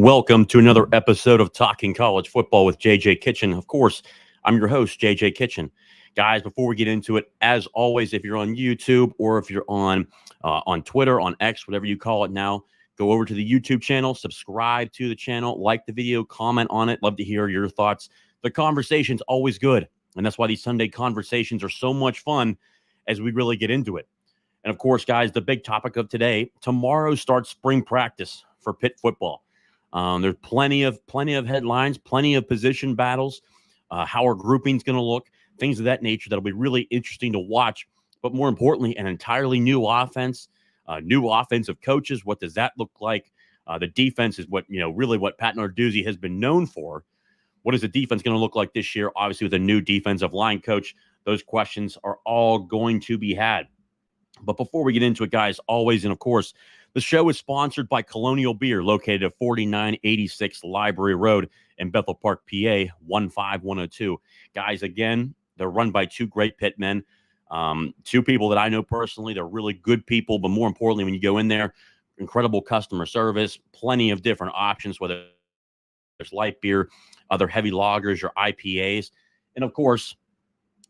Welcome to another episode of Talking College Football with JJ Kitchen. Of course, I'm your host, JJ Kitchen. Guys, before we get into it, as always, if you're on YouTube or if you're on Twitter, on X, whatever you call it now, go over to the YouTube channel, subscribe to the channel, like the video, comment on it. Love to hear your thoughts. The conversation's always good, and that's why these Sunday conversations are so much fun as we really get into it. And of course, guys, the big topic of today, tomorrow starts spring practice for Pitt football. There's plenty of headlines, plenty of position battles, how our grouping's going to look, things of that nature that'll be really interesting to watch. But more importantly, an entirely new offense, new offensive coaches. What does that look like? The defense is really what Pat Narduzzi has been known for. What is the defense going to look like this year? Obviously, with a new defensive line coach, those questions are all going to be had. But before we get into it, guys, always, and of course, the show is sponsored by Colonial Beer, located at 4986 Library Road in Bethel Park, PA, 15102. Guys, again, they're run by two great Pitt men, two people that I know personally. They're really good people, but more importantly, when you go in there, incredible customer service, plenty of different options, whether there's light beer, other heavy lagers, or IPAs. And of course,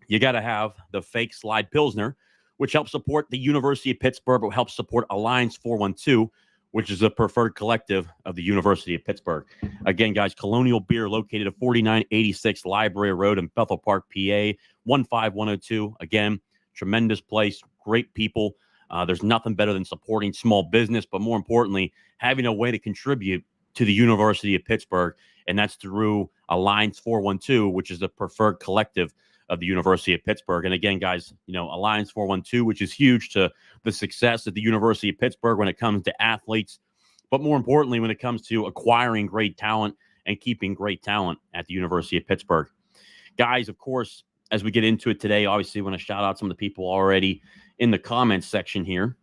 you got to have the fake slide Pilsner, which helps support the University of Pittsburgh, but helps support Alliance 412, which is the preferred collective of the University of Pittsburgh. Again, guys, Colonial Beer, located at 4986 Library Road in Bethel Park, PA, 15102. Again, tremendous place, great people. There's nothing better than supporting small business, but more importantly, having a way to contribute to the University of Pittsburgh, and that's through Alliance 412, which is the preferred collective of the University of Pittsburgh. And again, guys, Alliance 412, which is huge to the success of the University of Pittsburgh when it comes to athletes, but more importantly, when it comes to acquiring great talent and keeping great talent at the University of Pittsburgh. Guys, of course, as we get into it today, obviously, I want to shout out some of the people already in the comments section here.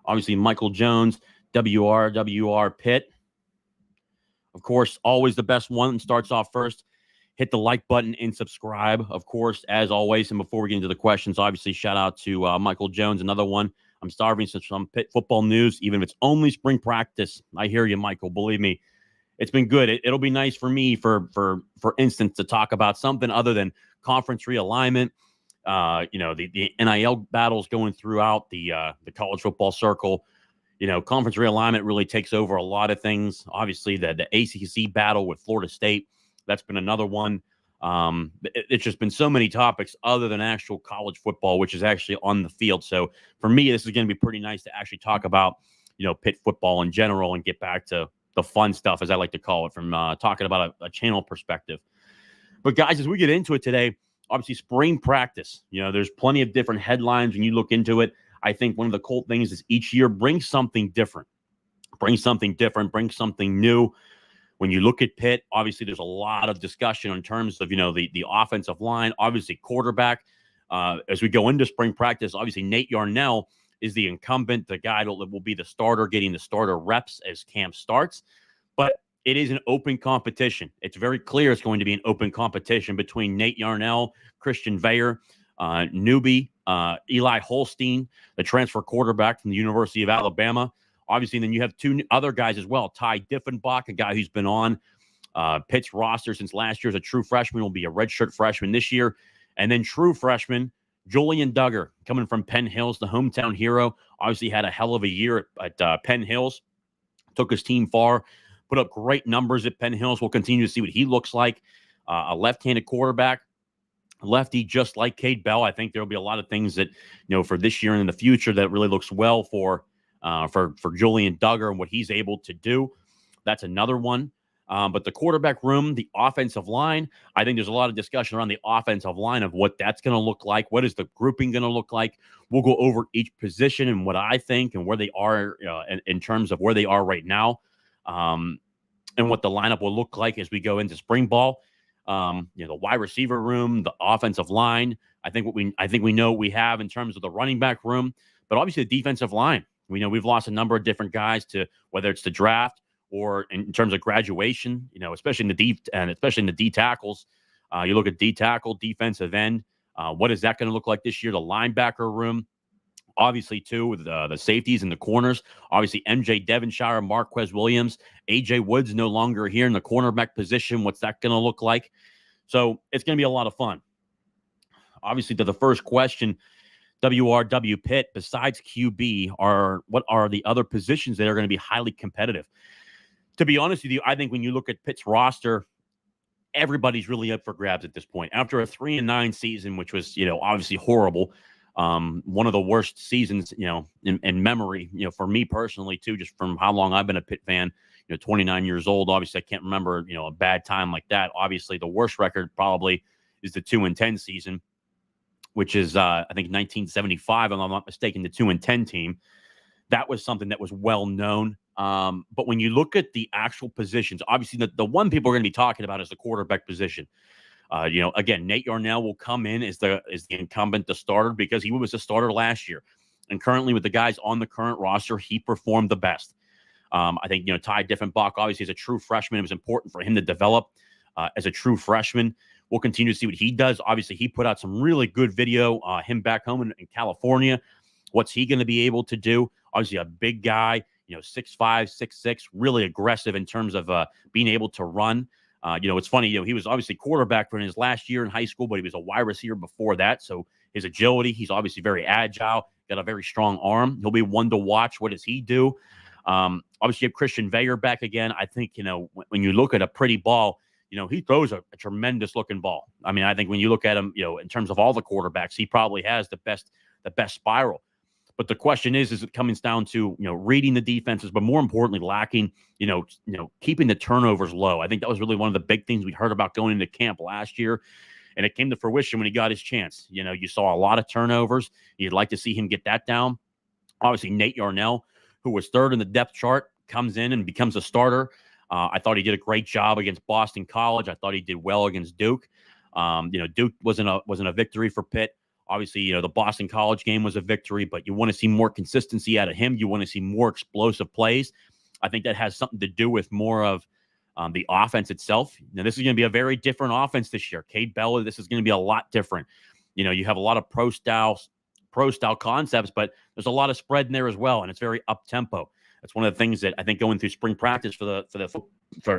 Obviously, Michael Jones, WR Pitt. Of course, always the best one starts off first. Hit the like button and subscribe, of course, as always. And before we get into the questions, obviously, shout out to Michael Jones, another one. I'm starving for some Pitt football news, even if it's only spring practice. I hear you, Michael. Believe me, it's been good. It'll be nice for me, for instance, to talk about something other than conference realignment. The NIL battles going throughout the college football circle. Conference realignment really takes over a lot of things. Obviously, the ACC battle with Florida State. That's been another one. It's just been so many topics other than actual college football, which is actually on the field. So for me, this is going to be pretty nice to actually talk about, Pitt football in general and get back to the fun stuff, as I like to call it, from talking about a channel perspective. But guys, as we get into it today, obviously spring practice, there's plenty of different headlines when you look into it. I think one of the cool things is each year brings something different, bring something new. When you look at Pitt, obviously there's a lot of discussion in terms of, the offensive line, obviously quarterback. As we go into spring practice, obviously Nate Yarnell is the incumbent, the guy that will be the starter, getting the starter reps as camp starts. But it is an open competition. It's very clear it's going to be an open competition between Nate Yarnell, Christian Veyer, newbie, Eli Holstein, the transfer quarterback from the University of Alabama. Obviously, and then you have two other guys as well. Ty Diffenbach, a guy who's been on Pitt's roster since last year as a true freshman, will be a redshirt freshman this year. And then true freshman, Julian Duggar, coming from Penn Hills, the hometown hero. Obviously had a hell of a year at Penn Hills. Took his team far, put up great numbers at Penn Hills. We'll continue to see what he looks like. A left-handed quarterback, lefty, just like Cade Bell. I think there will be a lot of things that, for this year and in the future that really looks well for Julian Duggar and what he's able to do. That's another one. But the quarterback room, the offensive line, I think there's a lot of discussion around the offensive line of what that's going to look like. What is the grouping going to look like? We'll go over each position and what I think and where they are in terms of where they are right now, and what the lineup will look like as we go into spring ball. The wide receiver room, the offensive line. I think we know what we have in terms of the running back room, but obviously the defensive line. We know we've lost a number of different guys to whether it's the draft or in terms of graduation, especially in the D tackles. You look at D tackle, defensive end. What is that going to look like this year? The linebacker room, Obviously, too, with the safeties and the corners. Obviously, MJ Devonshire, Marquez Williams, AJ Woods no longer here in the cornerback position. What's that going to look like? So it's going to be a lot of fun. Obviously, to the first question, WRW Pitt, besides QB, what are the other positions that are going to be highly competitive? To be honest with you, I think when you look at Pitt's roster, everybody's really up for grabs at this point. After a 3-9 season, which was, obviously horrible, one of the worst seasons, in memory, for me personally too, just from how long I've been a Pitt fan, 29 years old. Obviously, I can't remember, a bad time like that. Obviously, the worst record probably is the 2-10 season, which is, I think 1975, if I'm not mistaken, the 2-10 team. That was something that was well known. But when you look at the actual positions, obviously the one people are going to be talking about is the quarterback position. Again, Nate Yarnell will come in as the incumbent, the starter, because he was a starter last year. And currently with the guys on the current roster, he performed the best. I think, Ty Diffenbach, obviously, is a true freshman. It was important for him to develop as a true freshman. We'll continue to see what he does. Obviously, he put out some really good video, him back home in California. What's he going to be able to do? Obviously, a big guy, 6'5", 6'6", really aggressive in terms of being able to run. It's funny, he was obviously quarterback for his last year in high school, but he was a wide receiver before that. So his agility, he's obviously very agile, got a very strong arm. He'll be one to watch. What does he do? Obviously, you have Christian Veyer back again. I think, when you look at a pretty ball, he throws a tremendous looking ball. I mean, I think when you look at him, in terms of all the quarterbacks, he probably has the best spiral. But the question is it coming down to, reading the defenses, but more importantly, lacking, keeping the turnovers low. I think that was really one of the big things we heard about going into camp last year. And it came to fruition when he got his chance. You saw a lot of turnovers. You'd like to see him get that down. Obviously, Nate Yarnell, who was third in the depth chart, comes in and becomes a starter. I thought he did a great job against Boston College. I thought he did well against Duke. Duke wasn't a victory for Pitt. Obviously, the Boston College game was a victory, but you want to see more consistency out of him. You want to see more explosive plays. I think that has something to do with more of the offense itself. Now, this is going to be a very different offense this year. Cade Bella, this is going to be a lot different. You have a lot of pro style concepts, but there's a lot of spread in there as well, and it's very up tempo. That's one of the things that I think going through spring practice for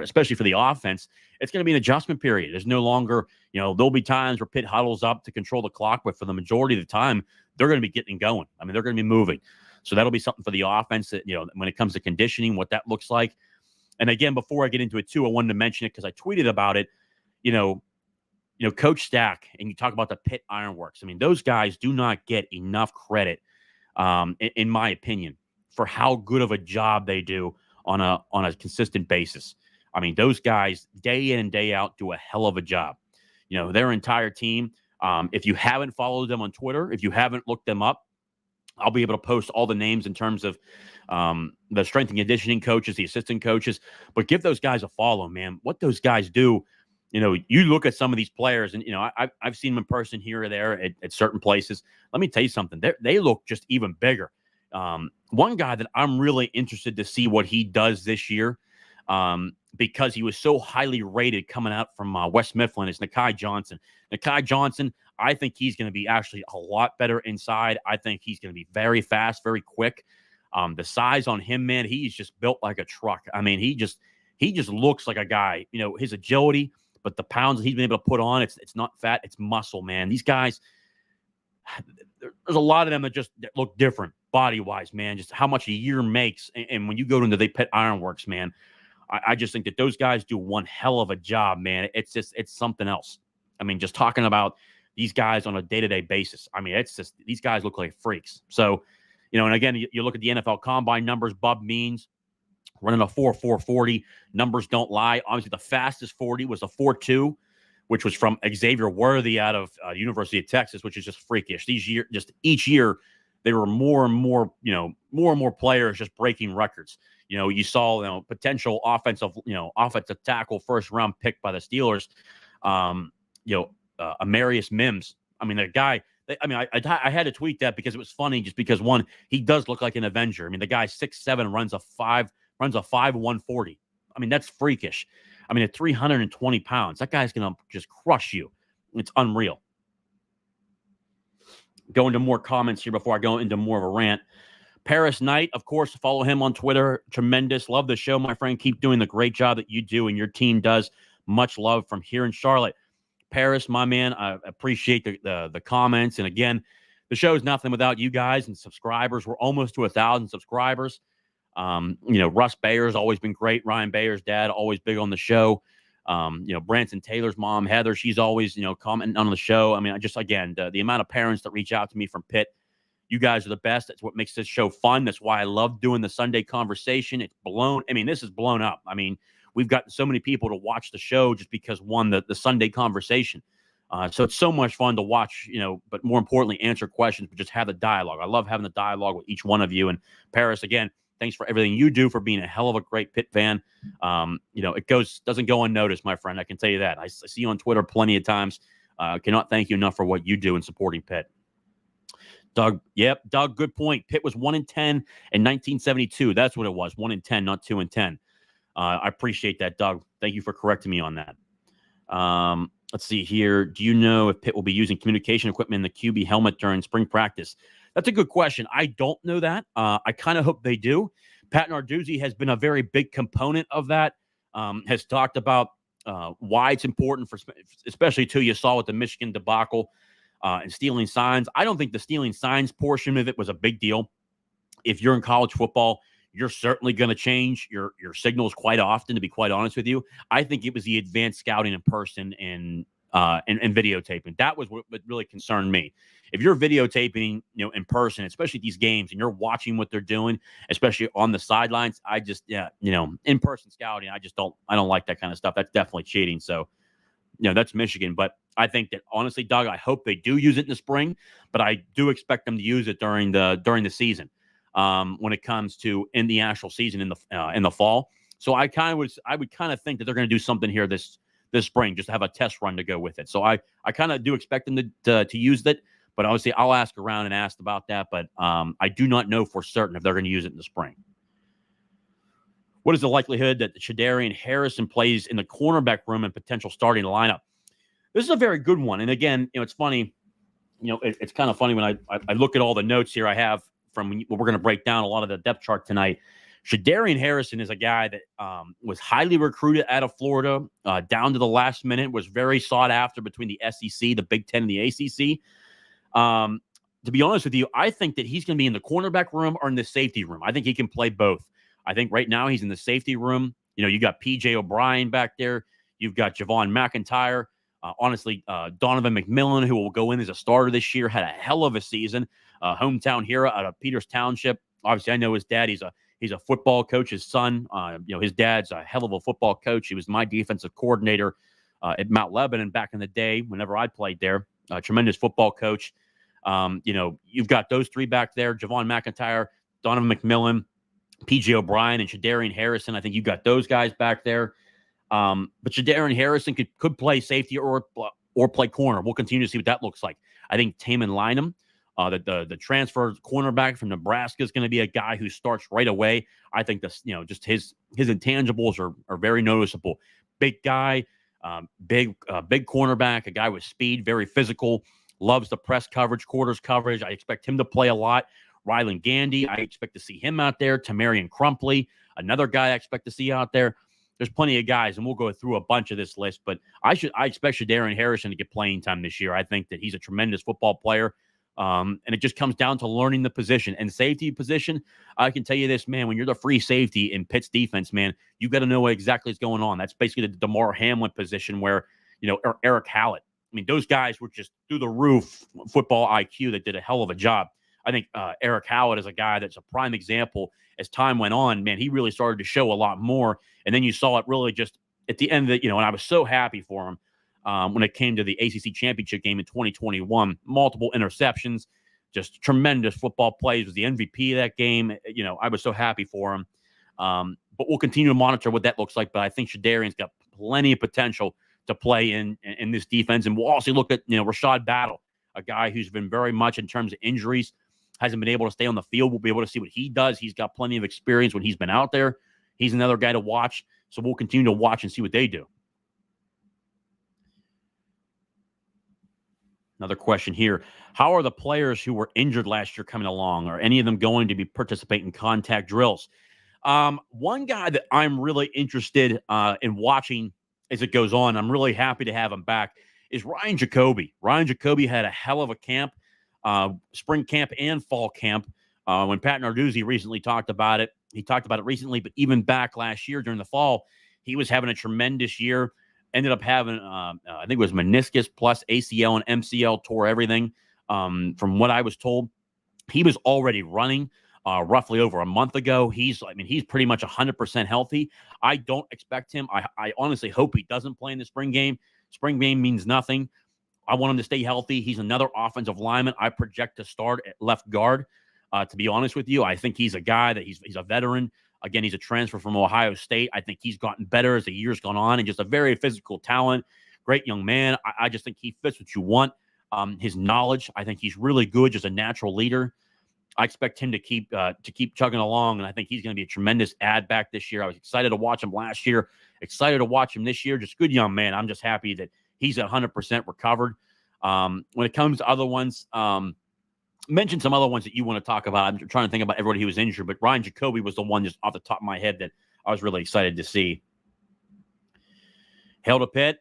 especially for the offense, it's going to be an adjustment period. There's no longer, there'll be times where Pitt huddles up to control the clock, but for the majority of the time, they're going to be getting going. I mean, they're going to be moving. So that'll be something for the offense that, when it comes to conditioning, what that looks like. And again, before I get into it too, I wanted to mention it because I tweeted about it. Coach Stack, and you talk about the Pitt Ironworks. I mean, those guys do not get enough credit, in my opinion, for how good of a job they do on a consistent basis. I mean, those guys day in and day out do a hell of a job. Their entire team. If you haven't followed them on Twitter, if you haven't looked them up, I'll be able to post all the names in terms of the strength and conditioning coaches, the assistant coaches, but give those guys a follow, man. What those guys do, you look at some of these players and, I've seen them in person here or there at certain places. Let me tell you something. They look just even bigger. One guy that I'm really interested to see what he does this year, because he was so highly rated coming out from West Mifflin, is Nakai Johnson. Nakai Johnson, I think he's going to be actually a lot better inside. I think he's going to be very fast, very quick. The size on him, man, he's just built like a truck. I mean, he just looks like a guy. His agility, but the pounds that he's been able to put on, it's not fat, it's muscle, man. These guys, there's a lot of them that look different body-wise, man, just how much a year makes. And when you go into the Pitt Ironworks, man, I just think that those guys do one hell of a job, man. It's something else. I mean, just talking about these guys on a day-to-day basis. I mean, it's just, these guys look like freaks. So, and again, you look at the NFL Combine numbers, Bub Means running a 4.40. Numbers don't lie. Obviously, the fastest 40 was a 4.2, which was from Xavier Worthy out of University of Texas, which is just freakish. Each year, there were more and more players just breaking records. You saw, potential offensive tackle first round pick by the Steelers. Amarius Mims. I mean, the guy. I had to tweet that because it was funny. Just because one, he does look like an Avenger. I mean, the guy 6'7", runs a 5.140. I mean, that's freakish. I mean, at 320 pounds, that guy's gonna just crush you. It's unreal. go into more comments here before I go into more of a rant. Paris Knight, of course, follow him on Twitter. Tremendous. Love the show, my friend. Keep doing the great job that you do and your team does. Much love from here in Charlotte. Paris, my man, I appreciate the comments. And again, the show is nothing without you guys and subscribers. We're almost to 1,000 subscribers. Russ Bayer's always been great. Ryan Bayer's dad, always big on the show. Branson Taylor's mom, Heather, she's always, commenting on the show. I mean, the amount of parents that reach out to me from Pitt, you guys are the best. That's what makes this show fun. That's why I love doing the Sunday conversation. This is blown up. I mean, we've got so many people to watch the show just because, one, the Sunday conversation. So it's so much fun to watch, but more importantly, answer questions, but just have the dialogue. I love having the dialogue with each one of you. And Paris, again, thanks for everything you do, for being a hell of a great Pitt fan. It doesn't go unnoticed, my friend. I can tell you that. I see you on Twitter plenty of times. Cannot thank you enough for what you do in supporting Pitt. Doug, good point. Pitt was 1-10 in 1972. That's what it was, 1-10, not 2-10. I appreciate that, Doug. Thank you for correcting me on that. Let's see here. Do you know if Pitt will be using communication equipment in the QB helmet during spring practice? That's a good question. I don't know that. I kind of hope they do. Pat Narduzzi has been a very big component of that, has talked about why it's important, especially too, you saw with the Michigan debacle and stealing signs. I don't think the stealing signs portion of it was a big deal. If you're in college football, you're certainly going to change your signals quite often, to be quite honest with you. I think it was the advanced scouting in person and videotaping. That was what really concerned me. If you're videotaping, in person, especially these games, and you're watching what they're doing, especially on the sidelines, in-person scouting, I don't like that kind of stuff. That's definitely cheating. So, that's Michigan. But I think that, honestly, Doug, I hope they do use it in the spring, but I do expect them to use it during the season. When it comes to in the actual season in the fall. So I would kind of think that they're going to do something here this spring, just to have a test run to go with it. So I kind of do expect them to use it, but obviously I'll ask around and ask about that. But I do not know for certain if they're going to use it in the spring. What is the likelihood that Shadarian Harrison plays in the cornerback room and potential starting lineup? This is a very good one. And again, it's funny. It's kind of funny when I look at all the notes here I have from what we're going to break down a lot of the depth chart tonight. Shadarian Harrison is a guy that was highly recruited out of Florida, down to the last minute, was very sought after between the SEC, the Big Ten, and the ACC. To be honest with you, I think that he's going to be in the cornerback room or in the safety room. I think he can play both. I think right now he's in the safety room. You got P.J. O'Brien back there. You've got Javon McIntyre. Donovan McMillan, who will go in as a starter this year, had a hell of a season. Hometown hero out of Peters Township. Obviously, I know his dad. He's a football coach. His son, his dad's a hell of a football coach. He was my defensive coordinator at Mount Lebanon back in the day whenever I played there. Tremendous football coach. You've got those three back there: Javon McIntyre, Donovan McMillan, P.J. O'Brien, and Shadarian Harrison. I think you've got those guys back there. But Shadarian Harrison could play safety or play corner. We'll continue to see what that looks like. I think Taman Lynham, the transfer cornerback from Nebraska, is going to be a guy who starts right away. I think just his intangibles are very noticeable. Big guy, big cornerback, a guy with speed, very physical, loves the press coverage, quarters coverage. I expect him to play a lot. Rylan Gandy, I expect to see him out there. Tamarian Crumpley, another guy I expect to see out there. There's plenty of guys, and we'll go through a bunch of this list, but I expect Shadarian Harrison to get playing time this year. I think that he's a tremendous football player, and it just comes down to learning the position. And safety position, I can tell you this, man, when you're the free safety in Pitt's defense, man, you got to know what exactly is going on. That's basically the DeMar Hamlin position where, Eric Hallett. I mean, those guys were just through the roof football IQ that did a hell of a job. I think Eric Hallett is a guy that's a prime example. As time went on, man, he really started to show a lot more. And then you saw it really just at the end of and I was so happy for him when it came to the ACC championship game in 2021. Multiple interceptions, just tremendous football plays. Was the MVP of that game. I was so happy for him. But we'll continue to monitor what that looks like. But I think Shadarian's got plenty of potential to play in this defense. And we'll also look at, Rashad Battle, a guy who's been very much in terms of injuries, hasn't been able to stay on the field. We'll be able to see what he does. He's got plenty of experience when he's been out there. He's another guy to watch. So we'll continue to watch and see what they do. Another question here. How are the players who were injured last year coming along? Are any of them going to be participating in contact drills? One guy that I'm really interested in watching as it goes on, I'm really happy to have him back, is Ryan Jacoby. Ryan Jacoby had a hell of a camp, spring camp and fall camp. When Pat Narduzzi recently talked about it, he talked about it recently, but even back last year during the fall, he was having a tremendous year. Ended up having, I think it was meniscus plus ACL and MCL, tore everything. From what I was told, he was already running roughly over a month ago. He's pretty much 100% healthy. I don't expect him. I honestly hope he doesn't play in the spring game. Spring game means nothing. I want him to stay healthy. He's another offensive lineman I project to start at left guard. To be honest with you, I think he's a guy that he's a veteran. Again, he's a transfer from Ohio State. I think he's gotten better as the years gone on, and just a very physical talent. Great young man. I just think he fits what you want. His knowledge, I think he's really good, just a natural leader. I expect him to keep chugging along, and I think he's going to be a tremendous add back this year. I was excited to watch him last year, excited to watch him this year. Just good young man. I'm just happy that he's 100% recovered. When it comes to other ones, mention some other ones that you want to talk about. I'm trying to think about everybody who was injured, but Ryan Jacoby was the one just off the top of my head that I was really excited to see. Hail to Pitt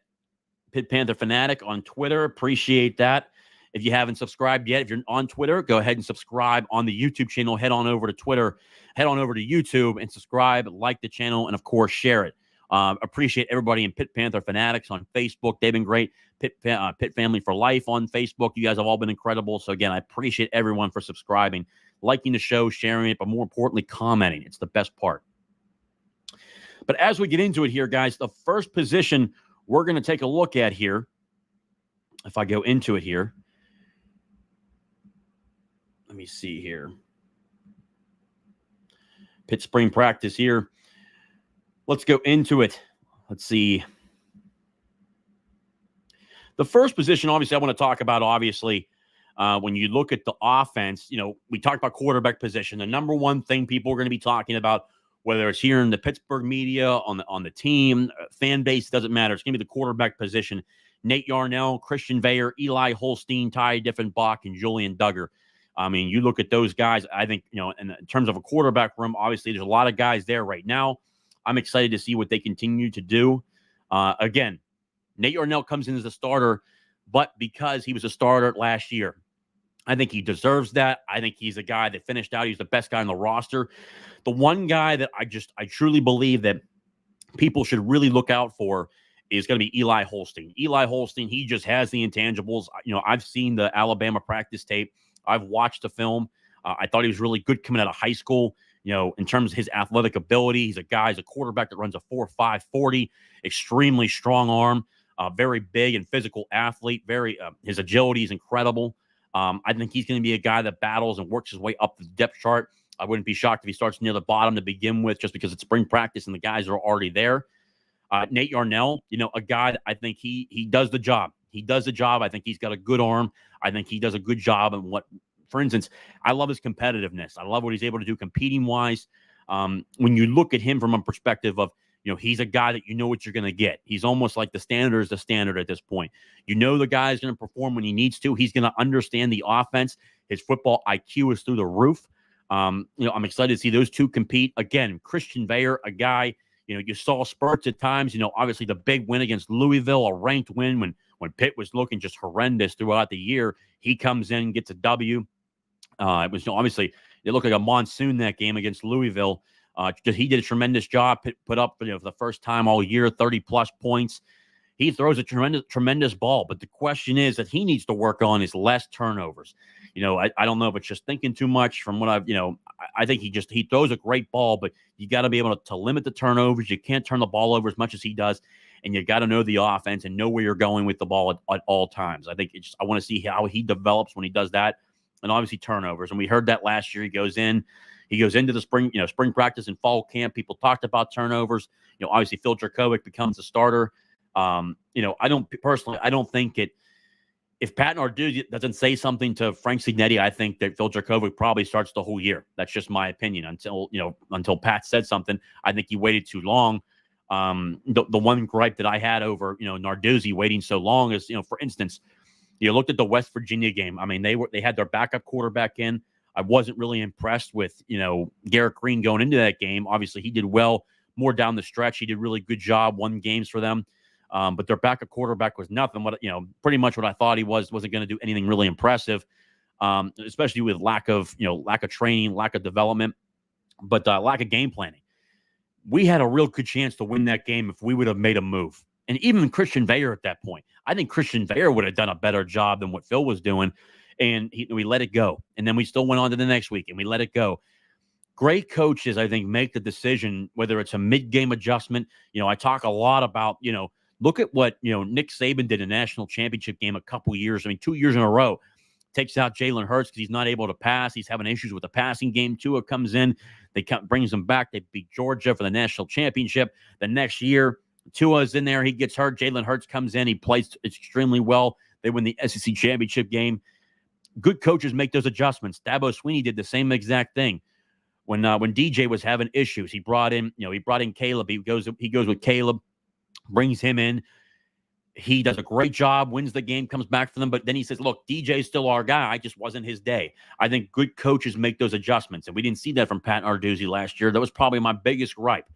Panther Fanatic on Twitter. Appreciate that. If you haven't subscribed yet, if you're on Twitter, go ahead and subscribe on the YouTube channel. Head on over to Twitter, head on over to YouTube and subscribe, like the channel, and of course, share it. Appreciate everybody in Pitt Panther Fanatics on Facebook. They've been great. Pitt Family for Life on Facebook. You guys have all been incredible. So again, I appreciate everyone for subscribing, liking the show, sharing it, but more importantly, commenting. It's the best part. But as we get into it here, guys, the first position we're going to take a look at here, if I go into it here, let me see here. Pitt spring practice here. Let's go into it. Let's see. The first position, obviously, I want to talk about, obviously, when you look at the offense, we talked about quarterback position. The number one thing people are going to be talking about, whether it's here in the Pittsburgh media, on the team, fan base, doesn't matter. It's going to be the quarterback position. Nate Yarnell, Christian Veyer, Eli Holstein, Ty Diffenbach, and Julian Duggar. I mean, you look at those guys, I think, in terms of a quarterback room, obviously, there's a lot of guys there right now. I'm excited to see what they continue to do. Again, Nate Yarnell comes in as a starter, but because he was a starter last year, I think he deserves that. I think he's a guy that finished out. He's the best guy on the roster. The one guy that I truly believe that people should really look out for is going to be Eli Holstein. Eli Holstein, he just has the intangibles. I've seen the Alabama practice tape. I've watched the film. I thought he was really good coming out of high school. In terms of his athletic ability, he's a quarterback that runs a 4.5 40, extremely strong arm, very big and physical athlete. His agility is incredible. I think he's going to be a guy that battles and works his way up the depth chart. I wouldn't be shocked if he starts near the bottom to begin with, just because it's spring practice and the guys are already there. Nate Yarnell, a guy that I think he does the job. He does the job. I think he's got a good arm. I think he does a good job. And for instance, I love his competitiveness. I love what he's able to do competing wise. When you look at him from a perspective of, he's a guy that what you're going to get. He's almost like the standard is the standard at this point. The guy's going to perform when he needs to. He's going to understand the offense. His football IQ is through the roof. I'm excited to see those two compete. Again, Christian Veyer, a guy, you saw spurts at times, obviously the big win against Louisville, a ranked win when Pitt was looking just horrendous throughout the year. He comes in, gets a W. It was obviously, it looked like a monsoon that game against Louisville. He did a tremendous job. Pitt put up, for the first time all year, 30-plus points. He throws a tremendous ball, but the question is that he needs to work on his less turnovers. I don't know if it's just thinking too much from what I think he throws a great ball, but you got to be able to limit the turnovers. You can't turn the ball over as much as he does, and you got to know the offense and know where you're going with the ball at all times. I think I want to see how he develops when he does that, and obviously turnovers. And we heard that last year. He goes into the spring practice and fall camp. People talked about turnovers. Obviously Phil Jurkovec becomes a starter. I don't think if Pat Narduzzi doesn't say something to Frank Cignetti, I think that Phil Jurkovec probably starts the whole year. That's just my opinion. Until Pat said something, I think he waited too long. The one gripe that I had over Narduzzi waiting so long is, for instance, You looked at the West Virginia game. I mean, they had their backup quarterback in. I wasn't really impressed with, Garrett Green going into that game. Obviously, he did well more down the stretch. He did really good job, won games for them. But their backup quarterback was nothing. Pretty much what I thought he wasn't going to do anything really impressive, especially with lack of training, lack of development, but lack of game planning. We had a real good chance to win that game if we would have made a move. And even Christian Veyer at that point, I think Christian Veyer would have done a better job than what Phil was doing. And we let it go. And then we still went on to the next week and we let it go. Great coaches, I think, make the decision, whether it's a mid-game adjustment. I talk a lot about, look at what, Nick Saban did in a national championship game a couple years. 2 years in a row. Takes out Jalen Hurts because he's not able to pass. He's having issues with the passing game. Tua comes in. Brings him back. They beat Georgia for the national championship. The next year, Tua's in there. He gets hurt. Jalen Hurts comes in. He plays extremely well. They win the SEC championship game. Good coaches make those adjustments. Dabo Swinney did the same exact thing. When DJ was having issues, he brought in Caleb. He goes with Caleb, brings him in. He does a great job, wins the game, comes back for them. But then he says, look, DJ's still our guy. I just wasn't his day. I think good coaches make those adjustments. And we didn't see that from Pat Narduzzi last year. That was probably my biggest gripe.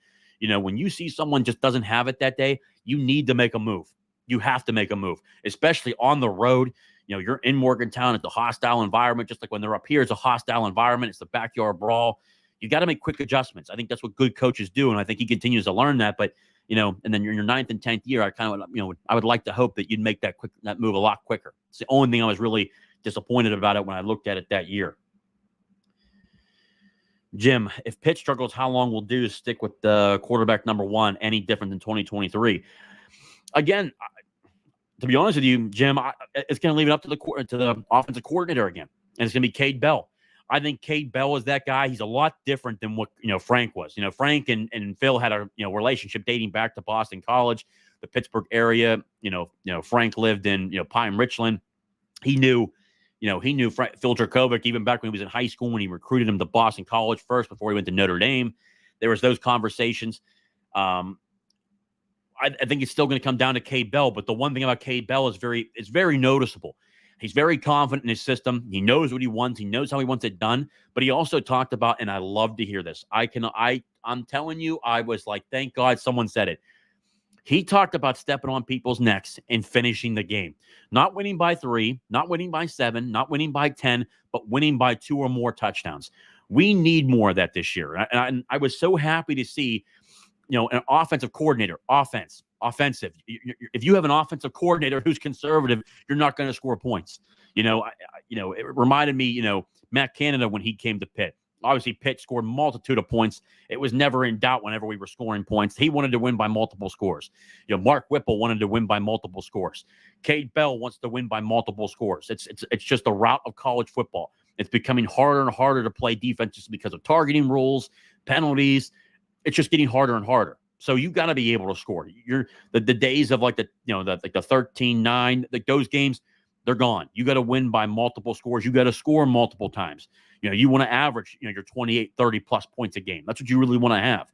When you see someone just doesn't have it that day, you need to make a move. You have to make a move, especially on the road. You're in Morgantown. It's a hostile environment, just like when they're up here, it's a hostile environment. It's the backyard brawl. You got to make quick adjustments. I think that's what good coaches do, and I think he continues to learn that. But and then you're in your 9th and 10th year, I would like to hope that you'd make that move a lot quicker. It's the only thing I was really disappointed about it when I looked at it that year. Jim, if Pitt struggles, how long will do to stick with the quarterback number one? Any different than 2023? Again, to be honest with you, Jim, it's going to leave it up to the offensive coordinator again, and it's going to be Cade Bell. I think Cade Bell is that guy. He's a lot different than what Frank was. Frank and Phil had a relationship dating back to Boston College, the Pittsburgh area. Frank lived in Pine Richland. He knew Phil Dracovic even back when he was in high school when he recruited him to Boston College first before he went to Notre Dame. There was those conversations. I think it's still going to come down to Cade Bell, but the one thing about Cade Bell is very noticeable. He's very confident in his system. He knows what he wants. He knows how he wants it done. But he also talked about, and I love to hear this. I'm telling you, I was like, thank God someone said it. He talked about stepping on people's necks and finishing the game. Not winning by 3, not winning by 7, not winning by 10, but winning by 2 or more touchdowns. We need more of that this year. And I was so happy to see, an offensive coordinator, offensive. If you have an offensive coordinator who's conservative, you're not going to score points. It reminded me, Matt Canada when he came to Pitt. Obviously, Pitt scored a multitude of points. It was never in doubt whenever we were scoring points. He wanted to win by multiple scores. Mark Whipple wanted to win by multiple scores. Cade Bell wants to win by multiple scores. It's just the route of college football. It's becoming harder and harder to play defense just because of targeting rules, penalties. It's just getting harder and harder. So you got to be able to score. The days of the 13-9, those games, they're gone. You got to win by multiple scores. You got to score multiple times. You want to average, your 28, 30 plus points a game. That's what you really want to have.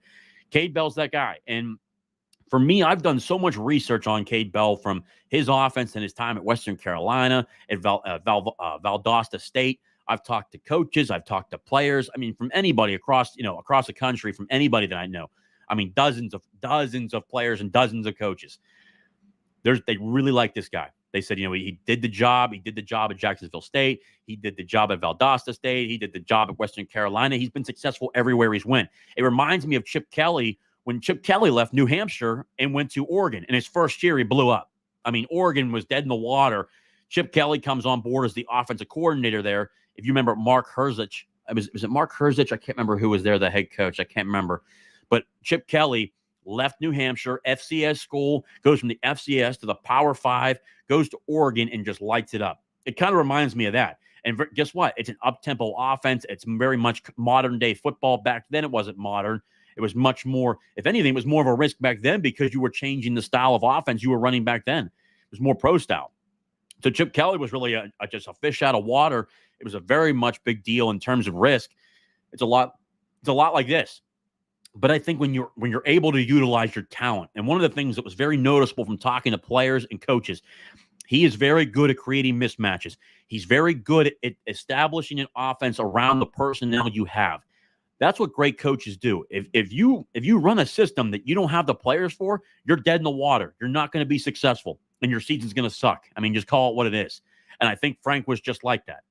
Cade Bell's that guy. And for me, I've done so much research on Cade Bell from his offense and his time at Western Carolina, at Valdosta State. I've talked to coaches. I've talked to players. From anybody across the country, from anybody that I know. Dozens of players and dozens of coaches. They really like this guy. They said, he did the job. He did the job at Jacksonville State. He did the job at Valdosta State. He did the job at Western Carolina. He's been successful everywhere he's went. It reminds me of Chip Kelly when Chip Kelly left New Hampshire and went to Oregon. In his first year, he blew up. Oregon was dead in the water. Chip Kelly comes on board as the offensive coordinator there. If you remember Mark Herzich, was it Mark Herzich? I can't remember who was there, the head coach. I can't remember. But Chip Kelly left New Hampshire, FCS school, goes from the FCS to the Power 5, goes to Oregon, and just lights it up. It kind of reminds me of that. And guess what? It's an up-tempo offense. It's very much modern-day football. Back then, it wasn't modern. It was much more, if anything, it was more of a risk back then because you were changing the style of offense you were running back then. It was more pro style. So Chip Kelly was really just a fish out of water. It was a very much big deal in terms of risk. It's a lot like this. But I think when you're able to utilize your talent, and one of the things that was very noticeable from talking to players and coaches, He is very good at creating mismatches. He's very good at establishing an offense around the personnel you have. That's what great coaches do. If you run a system that you don't have the players for, you're dead in the water. You're not going to be successful, and your season's going to suck. I mean, just call it what it is. And I think Frank was just like that.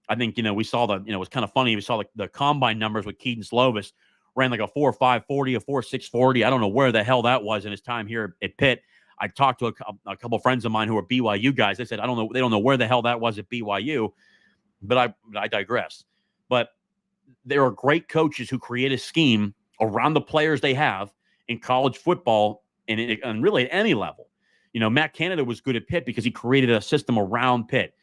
I think we saw it was kind of funny. We saw the combine numbers with Keaton Slovis ran like a 4.540, a 4.640. I don't know where the hell that was in his time here at Pitt. I talked to a couple of friends of mine who are BYU guys. They said, I don't know. They don't know where the hell that was at BYU, but I digress. But there are great coaches who create a scheme around the players they have in college football and really at any level. Matt Canada was good at Pitt because he created a system around Pitt.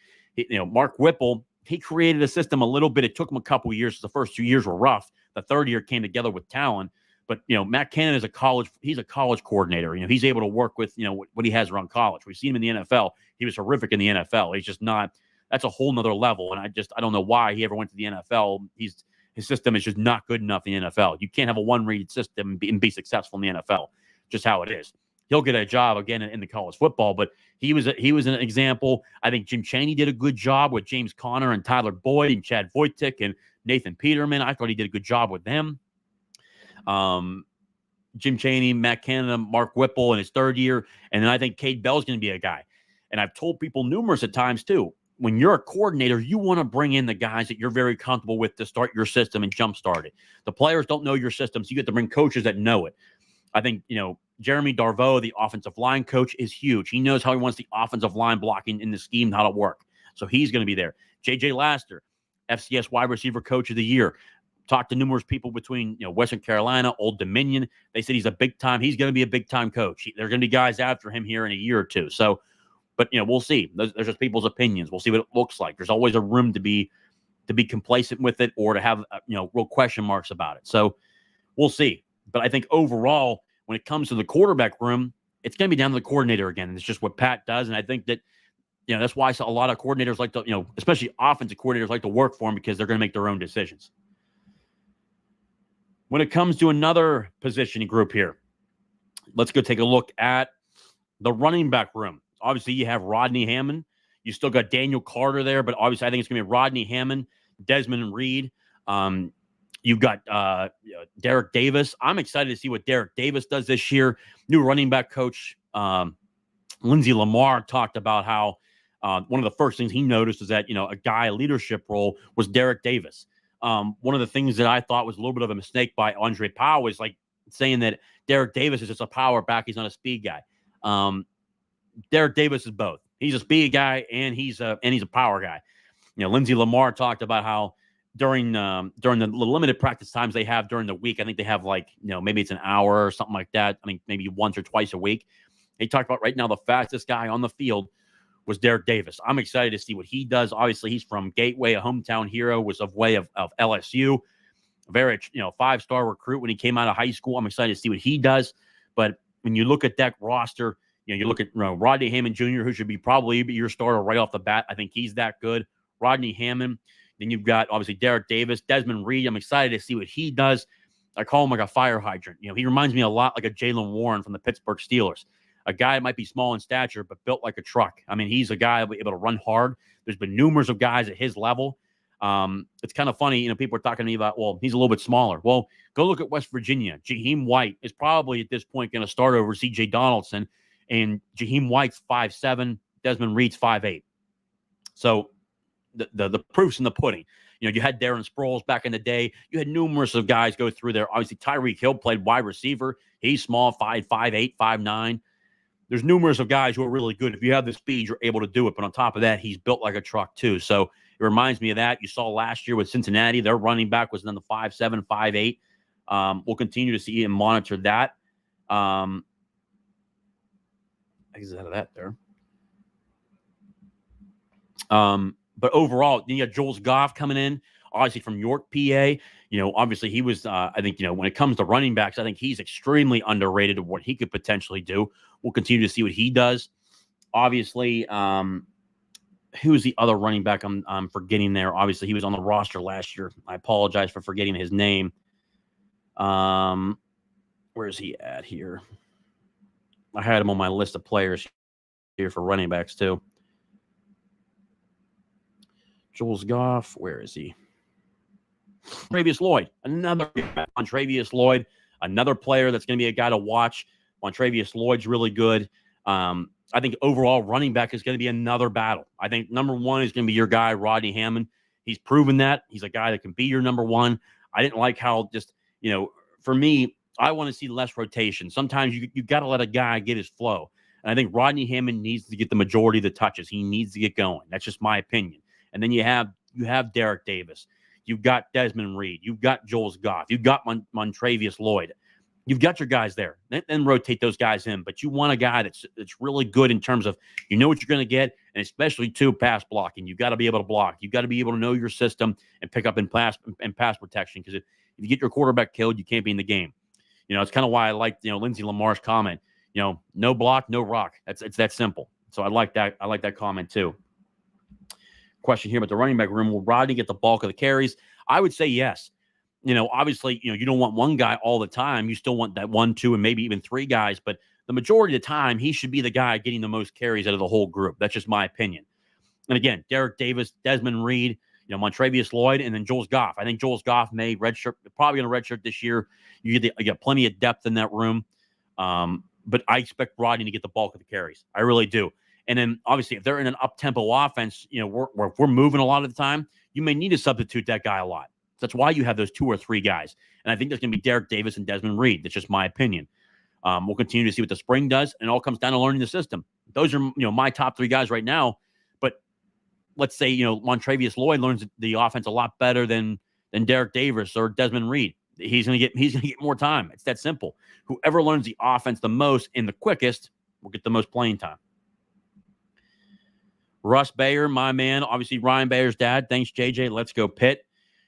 Mark Whipple, he created a system a little bit. It took him a couple of years. The first 2 years were rough. The third year came together with talent. But, Matt Canada is he's a college coordinator. He's able to work with, what he has around college. We've seen him in the NFL. He was horrific in the NFL. He's just not, that's a whole nother level. And I don't know why he ever went to the NFL. His system is just not good enough in the NFL. You can't have a one-read system and be successful in the NFL. Just how it is. He'll get a job again in the college football, but he was an example. I think Jim Chaney did a good job with James Conner and Tyler Boyd and Chad Voitik and Nathan Peterman. I thought he did a good job with them. Jim Chaney, Matt Canada, Mark Whipple in his third year, and then I think Cade Bell's going to be a guy. And I've told people numerous of times too, when you're a coordinator, you want to bring in the guys that you're very comfortable with to start your system and jumpstart it. The players don't know your system, so you get to bring coaches that know it. I think, Jeremy Darveau, the offensive line coach, is huge. He knows how he wants the offensive line blocking in the scheme, how to work. So he's going to be there. J.J. Laster, FCS wide receiver coach of the year. Talked to numerous people between, Western Carolina, Old Dominion. They said he's going to be a big-time coach. There are going to be guys after him here in a year or two. So, but, we'll see. There's just people's opinions. We'll see what it looks like. There's always a room to be complacent with it or to have, real question marks about it. So we'll see. But I think overall, when it comes to the quarterback room, it's going to be down to the coordinator again. And it's just what Pat does. And I think that, that's why a lot of coordinators like to, especially offensive coordinators like to work for him because they're going to make their own decisions. When it comes to another positioning group here, let's go take a look at the running back room. Obviously, you have Rodney Hammond. You still got Daniel Carter there, but obviously I think it's going to be Rodney Hammond, Desmond Reed. You've got Derek Davis. I'm excited to see what Derek Davis does this year. New running back coach Lindsey Lamar talked about how one of the first things he noticed is that, a leadership role was Derek Davis. One of the things that I thought was a little bit of a mistake by Andre Powell was like saying that Derek Davis is just a power back. He's not a speed guy. Derek Davis is both. He's a speed guy and he's a power guy. Lindsey Lamar talked about how during the limited practice times they have during the week, I think they have maybe it's an hour or something like that. I mean, maybe once or twice a week. He talked about right now the fastest guy on the field was Derek Davis. I'm excited to see what he does. Obviously, he's from Gateway, a hometown hero, was of LSU. A very, 5-star recruit when he came out of high school. I'm excited to see what he does. But when you look at that roster, you look at Rodney Hammond Jr., who should be probably your starter right off the bat. I think he's that good. Rodney Hammond. Then you've got, obviously, Derek Davis, Desmond Reed. I'm excited to see what he does. I call him like a fire hydrant. He reminds me a lot like a Jaylen Warren from the Pittsburgh Steelers. A guy that might be small in stature, but built like a truck. I mean, he's a guy that'll be able to run hard. There's been numerous of guys at his level. It's kind of funny, people are talking to me about, well, he's a little bit smaller. Well, go look at West Virginia. Jaheim White is probably at this point going to start over C.J. Donaldson, and Jaheim White's 5'7", Desmond Reed's 5'8". So the proof's in the pudding. You had Darren Sproles back in the day. You had numerous of guys go through there. Obviously, Tyreek Hill played wide receiver. He's small, 5'8", 5'9". There's numerous of guys who are really good. If you have the speed, you're able to do it. But on top of that, he's built like a truck too. So it reminds me of that. You saw last year with Cincinnati, their running back was in the 5'7", 5'8". We'll continue to see and monitor that. Exit out of that there. But overall, you got Jules Goff coming in, obviously from York, PA. Obviously he was, I think, when it comes to running backs, I think he's extremely underrated of what he could potentially do. We'll continue to see what he does. Obviously, who's the other running back I'm forgetting there? Obviously, he was on the roster last year. I apologize for forgetting his name. Where is he at here? I had him on my list of players here for running backs too. Jules Goff, where is he? Travius Lloyd, Travius Lloyd, another player that's going to be a guy to watch. Travius Lloyd's really good. I think overall running back is going to be another battle. I think number one is going to be your guy, Rodney Hammond. He's proven that. He's a guy that can be your number one. I didn't like how just, for me, I want to see less rotation. Sometimes you got to let a guy get his flow. And I think Rodney Hammond needs to get the majority of the touches. He needs to get going. That's just my opinion. And then you have Derek Davis. You've got Desmond Reed. You've got Jules Goff. You've got Montravius Lloyd. You've got your guys there. Then rotate those guys in. But you want a guy that's really good in terms of what you're going to get, and especially too pass blocking. You've got to be able to block. You've got to be able to know your system and pick up in pass protection. Because if you get your quarterback killed, you can't be in the game. It's kind of why I like Lindsey Lamar's comment. No block, no rock. It's that simple. So I like that. I like that comment too. Question here about the running back room. Will Rodney get the bulk of the carries? I would say yes. Obviously, you don't want one guy all the time. You still want that 1, 2, and maybe even 3 guys. But the majority of the time, he should be the guy getting the most carries out of the whole group. That's just my opinion. And again, Derek Davis, Desmond Reed, Montravius Lloyd, and then Jules Goff. I think Jules Goff may redshirt, probably going to redshirt this year. You get plenty of depth in that room. But I expect Rodney to get the bulk of the carries. I really do. And then obviously, if they're in an up-tempo offense, we're moving a lot of the time, you may need to substitute that guy a lot. That's why you have those 2 or 3 guys. And I think there's going to be Derek Davis and Desmond Reed. That's just my opinion. We'll continue to see what the spring does, and it all comes down to learning the system. Those are my top 3 guys right now. But let's say Montravius Lloyd learns the offense a lot better than Derek Davis or Desmond Reed. He's going to get more time. It's that simple. Whoever learns the offense the most and the quickest will get the most playing time. Russ Bayer, my man, obviously Ryan Bayer's dad. Thanks, JJ. Let's go Pitt.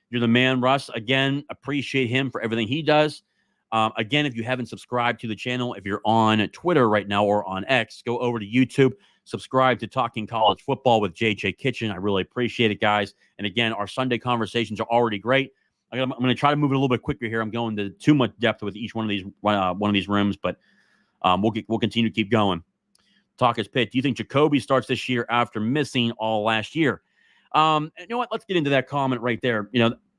You're the man, Russ. Again, appreciate him for everything he does. Again, if you haven't subscribed to the channel, if you're on Twitter right now or on X, go over to YouTube, subscribe to Talking College Football with JJ Kitchen. I really appreciate it, guys. And again, our Sunday conversations are already great. I'm going to try to move it a little bit quicker here. I'm going to too much depth with each one of these rooms, but we'll continue to keep going. Talk is Pitt. Do you think Jacoby starts this year after missing all last year? You know what? Let's get into that comment right there.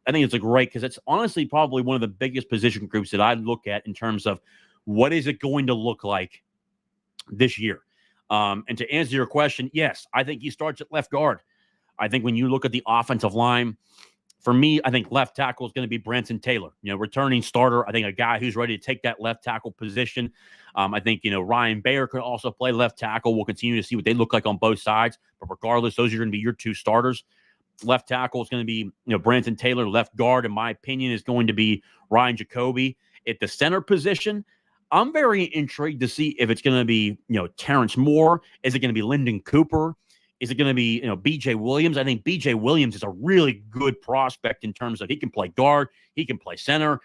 I think it's a great, because it's honestly probably one of the biggest position groups that I look at in terms of what is it going to look like this year. And to answer your question, yes, I think he starts at left guard. I think when you look at the offensive line, for me, I think left tackle is going to be Branson Taylor, returning starter. I think a guy who's ready to take that left tackle position. I think, Ryan Bayer could also play left tackle. We'll continue to see what they look like on both sides. But regardless, those are going to be your 2 starters. Left tackle is going to be, Branson Taylor. Left guard, in my opinion, is going to be Ryan Jacoby. At the center position, I'm very intrigued to see if it's going to be, Terrence Moore. Is it going to be Lyndon Cooper? Is it going to be, B.J. Williams? I think B.J. Williams is a really good prospect in terms of he can play guard, he can play center.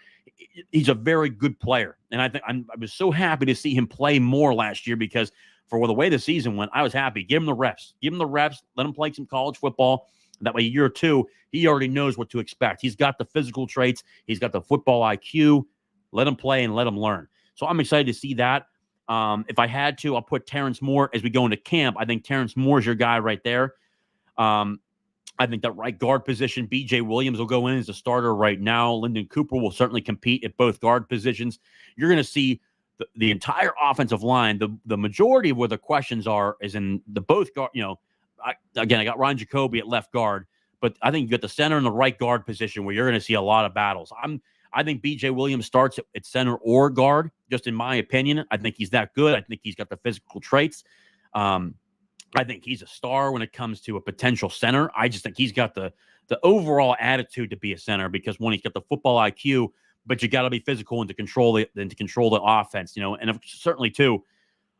He's a very good player. And I think I was so happy to see him play more last year, because for the way the season went, I was happy. Give him the reps. Let him play some college football. That way, year 2, he already knows what to expect. He's got the physical traits. He's got the football IQ. Let him play and let him learn. So I'm excited to see that. If I had to, I'll put Terrence Moore as we go into camp. I think Terrence Moore is your guy right there. I think that right guard position, B.J. Williams will go in as a starter right now. Lyndon Cooper will certainly compete at both guard positions. You're going to see the entire offensive line. The majority of where the questions are is in the both guard. I got Ryan Jacoby at left guard, but I think you got the center and the right guard position where you're going to see a lot of battles. I think B.J. Williams starts at center or guard, just in my opinion. I think he's that good. I think he's got the physical traits. I think he's a star when it comes to a potential center. I just think he's got the overall attitude to be a center, because one, he's got the football IQ, but you got to be physical and to control the offense, and certainly too,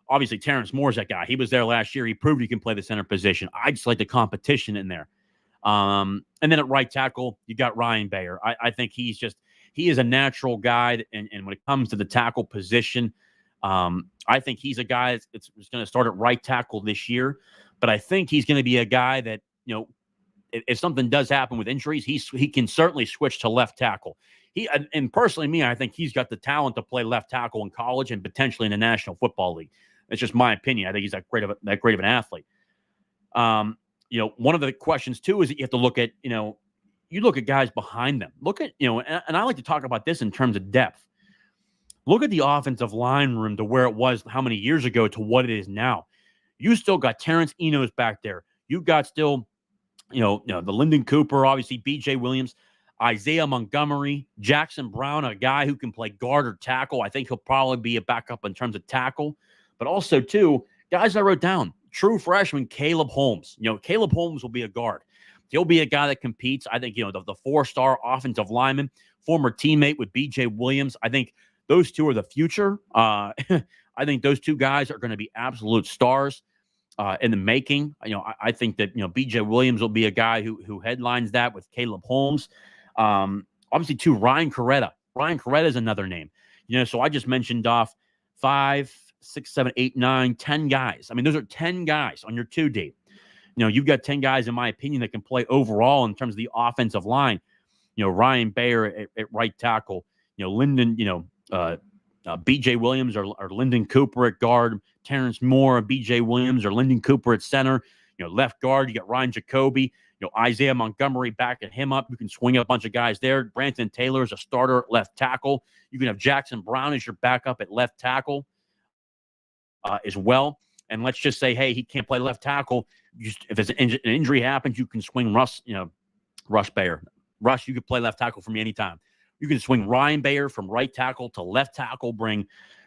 obviously Terrence Moore's that guy. He was there last year. He proved he can play the center position. I just like the competition in there. And then at right tackle, you got Ryan Bayer. I think he is a natural guy. And when it comes to the tackle position, I think he's a guy that's going to start at right tackle this year. But I think he's going to be a guy that, if something does happen with injuries, he can certainly switch to left tackle. And personally, I think he's got the talent to play left tackle in college and potentially in the National Football League. It's just my opinion. I think he's that great of an athlete. One of the questions too is that you have to look at, you look at guys behind them. Look at, and I like to talk about this in terms of depth. Look at the offensive line room to where it was how many years ago to what it is now. You still got Terrence Enos back there. You got still, the Lyndon Cooper, obviously B.J. Williams, Isaiah Montgomery, Jackson Brown, a guy who can play guard or tackle. I think he'll probably be a backup in terms of tackle. But also, too, guys I wrote down, true freshman Caleb Holmes. Caleb Holmes will be a guard. He'll be a guy that competes. I think, the four-star offensive lineman, former teammate with B.J. Williams. I think those two are the future. I think those two guys are going to be absolute stars in the making. I think that, B.J. Williams will be a guy who headlines that with Caleb Holmes. Obviously, too, Ryan Coretta. Ryan Coretta is another name. So I just mentioned off 5, 6, 7, 8, 9, 10 guys. I mean, those are 10 guys on your 2D. You've got 10 guys, in my opinion, that can play overall in terms of the offensive line. Ryan Bayer at right tackle. Lyndon, B.J. Williams or Lyndon Cooper at guard. Terrence Moore, B.J. Williams or Lyndon Cooper at center. Left guard, you got Ryan Jacoby. Isaiah Montgomery backing him up. You can swing a bunch of guys there. Branson Taylor is a starter at left tackle. You can have Jackson Brown as your backup at left tackle as well. And let's just say, hey, he can't play left tackle. If an injury happens, you can swing Russ Bayer. Russ, you can play left tackle for me anytime. You can swing Ryan Bayer from right tackle to left tackle, bring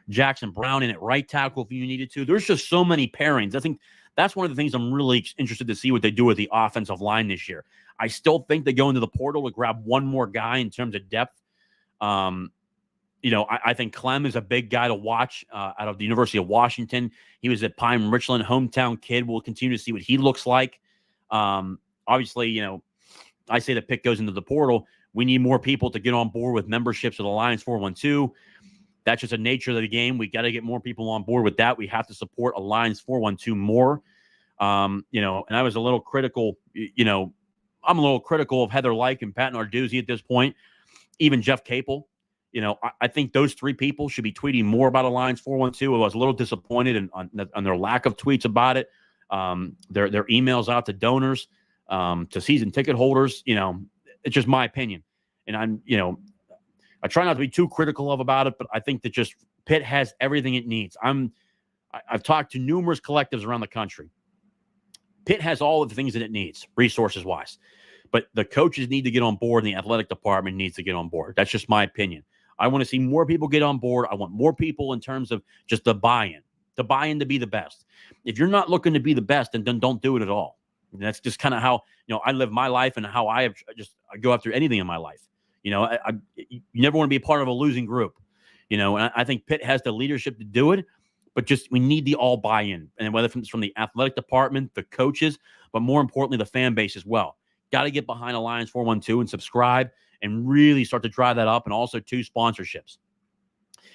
Jackson Brown in at right tackle if you needed to. There's just so many pairings. I think that's one of the things I'm really interested to see what they do with the offensive line this year. I still think they go into the portal to grab one more guy in terms of depth. I think Clem is a big guy to watch out of the University of Washington. He was at Pine Richland, hometown kid. We'll continue to see what he looks like. Obviously, I say that Pitt goes into the portal. We need more people to get on board with memberships of the Lions 412. That's just the nature of the game. We got to get more people on board with that. We have to support Alliance 412 more. And I was a little critical, I'm a little critical of Heather Lyke and Pat Narduzzi at this point, even Jeff Capel. I think those three people should be tweeting more about Alliance 412. I was a little disappointed on their lack of tweets about it. Their emails out to donors, to season ticket holders, it's just my opinion. And I try not to be too critical about it, but I think that just Pitt has everything it needs. I've talked to numerous collectives around the country. Pitt has all of the things that it needs, resources-wise. But the coaches need to get on board, and the athletic department needs to get on board. That's just my opinion. I want to see more people get on board. I want more people in terms of just the buy-in to be the best. If you're not looking to be the best, then don't do it at all. And that's just kind of how, I live my life and how I go after anything in my life. You never want to be a part of a losing group, and I think Pitt has the leadership to do it, but just we need the all buy-in, and whether it's from the athletic department, the coaches, but more importantly, the fan base as well. Got to get behind Alliance 412 and subscribe and really start to drive that up, and also two sponsorships.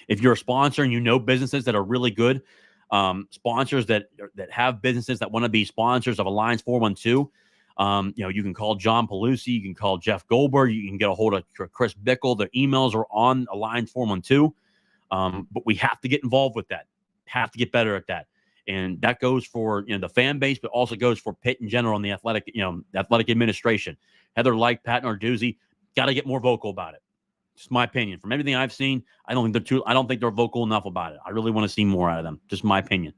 If you're a sponsor and businesses that are really good, sponsors that have businesses that want to be sponsors of Alliance 412, you can call John Pelusi, you can call Jeff Goldberg, you can get a hold of Chris Bickle. Their emails are on Alliance 412. But we have to get involved with that, have to get better at that. And that goes for the fan base, but also goes for Pitt in general and the athletic, athletic administration. Heather Lyke, Pat Narduzzi, got to get more vocal about it. Just my opinion. From everything I've seen, I don't think they're vocal enough about it. I really want to see more out of them. Just my opinion.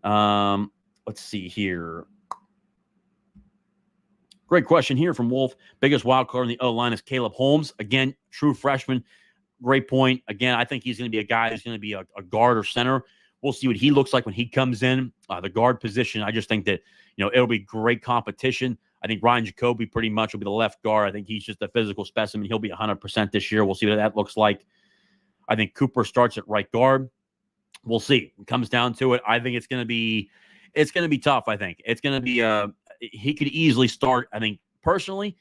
Let's see here. Great question here from Wolf. Biggest wild card in the O-line is Caleb Holmes. Again, true freshman. Great point. Again, I think he's going to be a guy who's going to be a guard or center. We'll see what he looks like when he comes in. The guard position, I just think that, it'll be great competition. I think Ryan Jacoby pretty much will be the left guard. I think he's just a physical specimen. He'll be 100% this year. We'll see what that looks like. I think Cooper starts at right guard. We'll see. It comes down to it. I think it's going to be tough. I think it's going to be he could easily start. I think personally,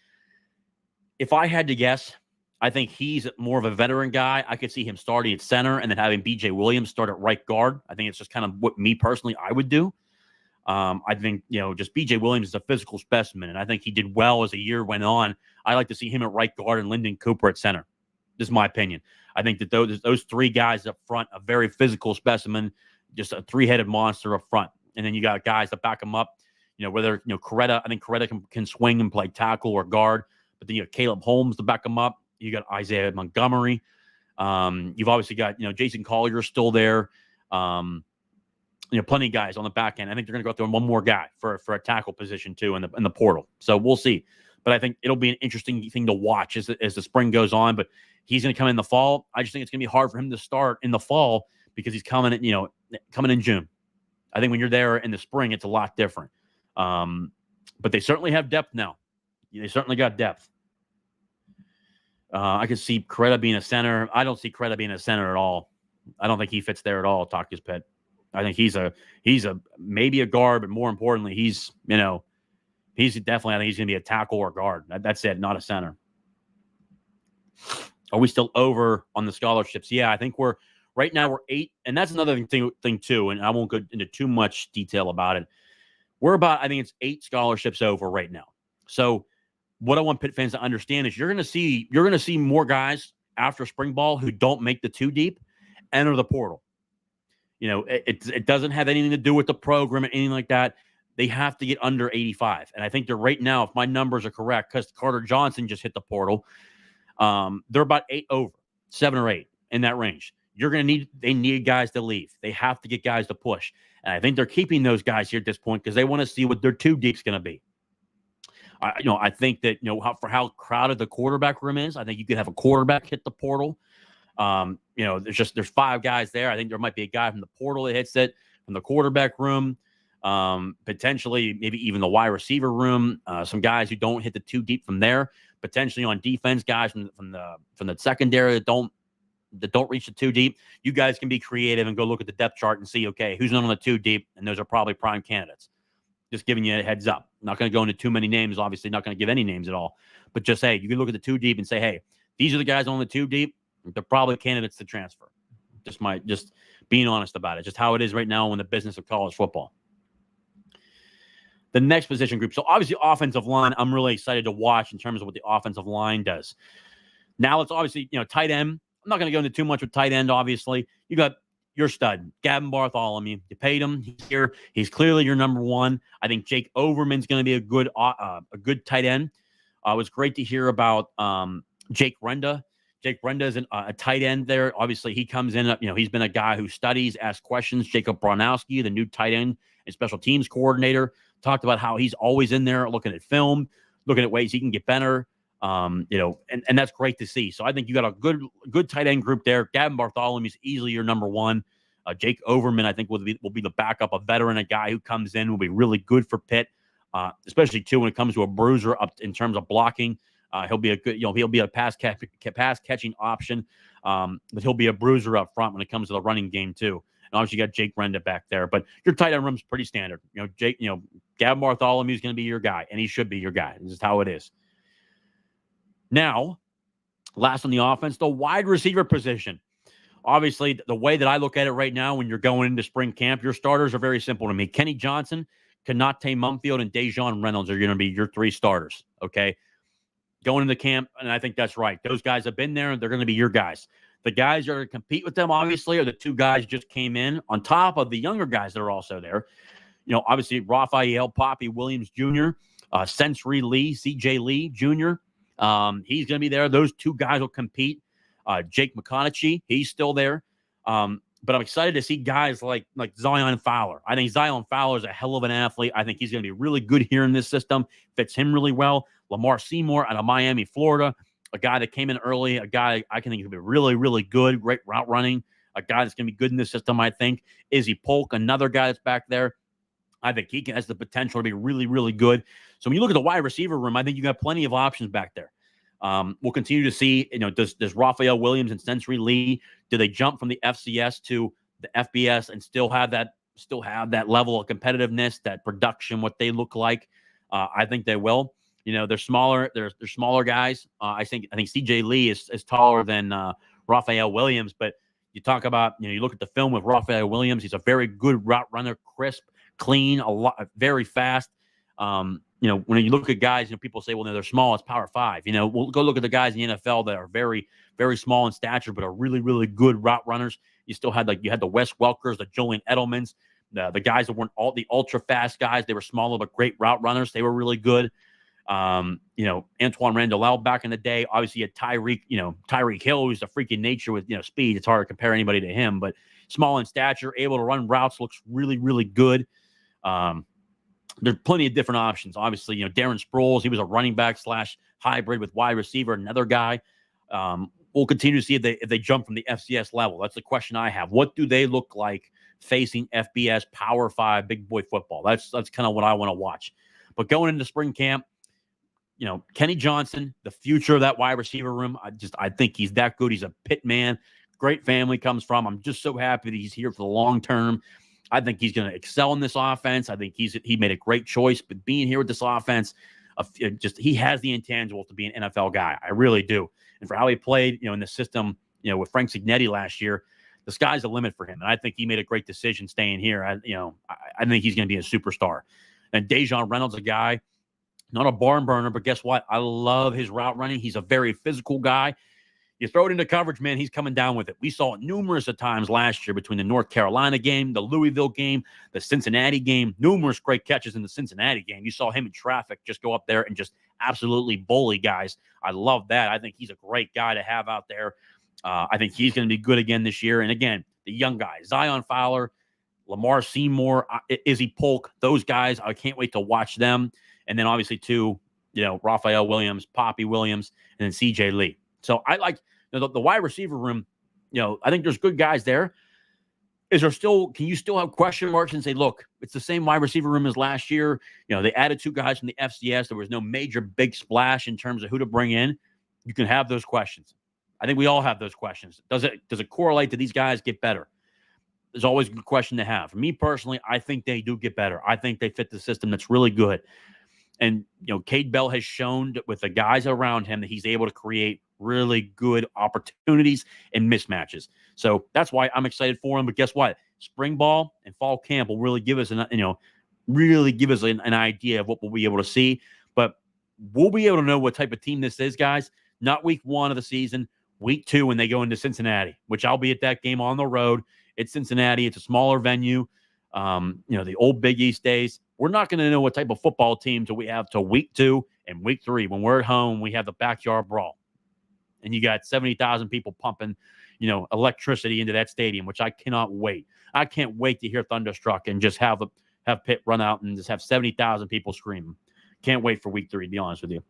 if I had to guess, I think he's more of a veteran guy. I could see him starting at center and then having B.J. Williams start at right guard. I think it's just kind of what me personally I would do. I think, just B.J. Williams is a physical specimen, and I think he did well as the year went on. I like to see him at right guard and Lyndon Cooper at center. This is my opinion. I think that those three guys up front, a very physical specimen, just a three-headed monster up front. And then you got guys that back him up, whether, Coretta, I think Coretta can swing and play tackle or guard, but then you have Caleb Holmes to back him up. You got Isaiah Montgomery. You've obviously got, Jason Collier still there. Plenty of guys on the back end. I think they're going to go out there and one more guy for a tackle position too in the portal. So we'll see. But I think it'll be an interesting thing to watch as the spring goes on. But he's going to come in the fall. I just think it's going to be hard for him to start in the fall because he's coming in June. I think when you're there in the spring, it's a lot different. But they certainly have depth now. They certainly got depth. I could see Coretta being a center. I don't see Coretta being a center at all. I don't think he fits there at all, Taki's Pitt. I think he's a maybe a guard, but more importantly, he's definitely, I think he's going to be a tackle or guard. That's it, not a center. Are we still over on the scholarships? Yeah, I think right now we're 8, and that's another thing too, and I won't go into too much detail about it. We're about, I think it's 8 scholarships over right now. So what I want Pitt fans to understand is you're going to see more guys after spring ball who don't make the 2 deep enter the portal. It doesn't have anything to do with the program or anything like that. They have to get under 85. And I think they're right now, if my numbers are correct, because Carter Johnson just hit the portal, they're about 8 over, 7 or 8 in that range. They need guys to leave. They have to get guys to push. And I think they're keeping those guys here at this point because they want to see what their 2 deep's going to be. I think that, for how crowded the quarterback room is, I think you could have a quarterback hit the portal. There's 5 guys there. I think there might be a guy from the portal that hits it, from the quarterback room, potentially maybe even the wide receiver room. Some guys who don't hit the 2 deep from there, potentially on defense, guys from the secondary that don't reach the 2 deep. You guys can be creative and go look at the depth chart and see, okay, who's not on the 2 deep, and those are probably prime candidates. Just giving you a heads up. Not going to go into too many names. Obviously, not going to give any names at all. But just, hey, you can look at the 2 deep and say, hey, these are the guys on the 2 deep. They're probably candidates to transfer. Just being honest about it. Just how it is right now in the business of college football. The next position group. So obviously, offensive line, I'm really excited to watch in terms of what the offensive line does. Now it's obviously, tight end. I'm not going to go into too much with tight end, obviously. You got your stud, Gavin Bartholomew. You paid him. He's here. He's clearly your number 1. I think Jake Overman's going to be a good tight end. It was great to hear about Jake Renda. Jake Renda is a tight end there. Obviously, he comes in, he's been a guy who studies, asks questions. Jacob Bronowski, the new tight end and special teams coordinator, talked about how he's always in there looking at film, looking at ways he can get better. And that's great to see. So I think you got a good tight end group there. Gavin Bartholomew is easily your number 1. Jake Overman, I think, will be the backup, a veteran, a guy who comes in will be really good for Pitt, especially too when it comes to a bruiser up in terms of blocking. He'll be a good, he'll be a pass catching option, but he'll be a bruiser up front when it comes to the running game too. And obviously you got Jake Renda back there, but your tight end room's pretty standard. Gavin Bartholomew is going to be your guy, and he should be your guy. This is how it is. Now, last on the offense, the wide receiver position. Obviously, the way that I look at it right now, when you're going into spring camp, your starters are very simple to me. Kenny Johnson, Kanate Mumfield, and Dejon Reynolds are going to be your 3 starters. Okay. Going into camp, and I think that's right. Those guys have been there, and they're going to be your guys. The guys that are going to compete with them, obviously, are the 2 guys who just came in, on top of the younger guys that are also there. Obviously, Raphael Poppy Williams Jr., Sensory Lee, CJ Lee Jr., he's going to be there. Those 2 guys will compete. Jake McConaughey, he's still there. But I'm excited to see guys like Zion Fowler. I think Zion Fowler is a hell of an athlete. I think he's going to be really good here in this system. Fits him really well. Lamar Seymour out of Miami, Florida, a guy that came in early, a guy I can think will be really, really good, great route running, a guy that's going to be good in this system, I think. Izzy Polk, another guy that's back there. I think he has the potential to be really, really good. So when you look at the wide receiver room, I think you got plenty of options back there. We'll continue to see, does Raphael Williams and Sensory Lee, do they jump from the FCS to the FBS and still have that level of competitiveness, that production, what they look like? I think they will. They're smaller. They're smaller guys. I think CJ Lee is taller than Raphael Williams, but you talk about, you look at the film with Raphael Williams. He's a very good route runner, crisp, clean, very fast. When you look at guys, people say, well, they're small. It's Power 5. We'll go look at the guys in the NFL that are very, very small in stature, but are really, really good route runners. You still had you had the Wes Welkers, the Julian Edelmans, the guys that weren't all the ultra fast guys. They were smaller but great route runners. They were really good. Antoine Randall back in the day. Obviously, you had Tyreek Hill, who's a freaking nature with speed. It's hard to compare anybody to him, but small in stature, able to run routes, looks really, really good. There's plenty of different options. Obviously, Darren Sproles, he was a running back / hybrid with wide receiver, another guy. We'll continue to see if they jump from the FCS level. That's the question I have. What do they look like facing FBS Power 5 big boy football? That's kind of what I want to watch. But going into spring camp, Kenny Johnson, the future of that wide receiver room, I think he's that good. He's a Pitt man. Great family comes from. I'm just so happy that he's here for the long term. I think he's going to excel in this offense. I think he made a great choice, but being here with this offense, he has the intangibles to be an NFL guy. I really do. And for how he played, in the system, with Frank Cignetti last year, the sky's the limit for him. And I think he made a great decision staying here. I think he's going to be a superstar. And Dejon Reynolds, a guy, not a barn burner, but guess what? I love his route running. He's a very physical guy. You throw it into coverage, man, he's coming down with it. We saw it numerous of times last year between the North Carolina game, the Louisville game, the Cincinnati game, numerous great catches in the Cincinnati game. You saw him in traffic just go up there and just absolutely bully guys. I love that. I think he's a great guy to have out there. I think he's going to be good again this year. And again, the young guys, Zion Fowler, Lamar Seymour, Izzy Polk, those guys, I can't wait to watch them. And then obviously too, Raphael Williams, Poppy Williams, and then CJ Lee. So I like the wide receiver room. I think there's good guys there. Can you still have question marks and say, look, it's the same wide receiver room as last year? They added 2 guys from the FCS. There was no major big splash in terms of who to bring in. You can have those questions. I think we all have those questions. Does it correlate to these guys get better? There's always a good question to have. For me personally, I think they do get better. I think they fit the system that's really good. And, Cade Bell has shown with the guys around him that he's able to create really good opportunities and mismatches. So that's why I'm excited for him. But guess what? Spring ball and fall camp will really give us an idea of what we'll be able to see. But we'll be able to know what type of team this is, guys. Not week 1 of the season, week 2 when they go into Cincinnati, which I'll be at that game on the road. It's Cincinnati. It's a smaller venue. The old Big East days. We're not going to know what type of football team till we have till week 2 and week 3. When we're at home, we have the backyard brawl. And you got 70,000 people pumping, electricity into that stadium, which I cannot wait. I can't wait to hear Thunderstruck and just have Pitt run out and just have 70,000 people screaming. Can't wait for week 3, to be honest with you.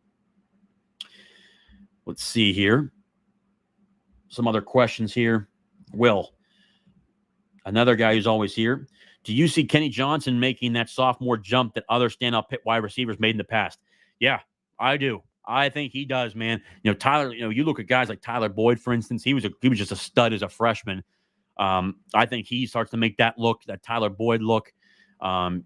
Let's see here. Some other questions here. Will, another guy who's always here. Do you see Kenny Johnson making that sophomore jump that other standout Pitt wide receivers made in the past? Yeah, I do. I think he does, man. Tyler, you look at guys like Tyler Boyd, for instance. He was just a stud as a freshman. I think he starts to make that Tyler Boyd look.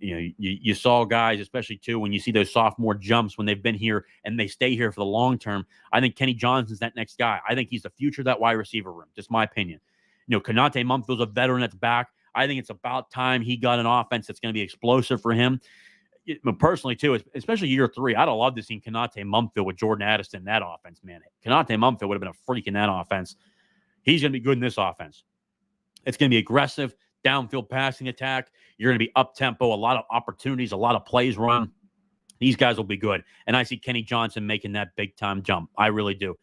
You saw guys, especially too, when you see those sophomore jumps when they've been here and they stay here for the long term. I think Kenny Johnson's that next guy. I think he's the future of that wide receiver room. Just my opinion. Konate Mumfield's a veteran that's back. I think it's about time he got an offense that's going to be explosive for him. Personally, too, especially year 3, I'd have loved to see Konate Mumfield with Jordan Addison in that offense, man. Konate Mumfield would have been a freak in that offense. He's going to be good in this offense. It's going to be aggressive, downfield passing attack. You're going to be up-tempo, a lot of opportunities, a lot of plays run. These guys will be good. And I see Kenny Johnson making that big-time jump. I really do.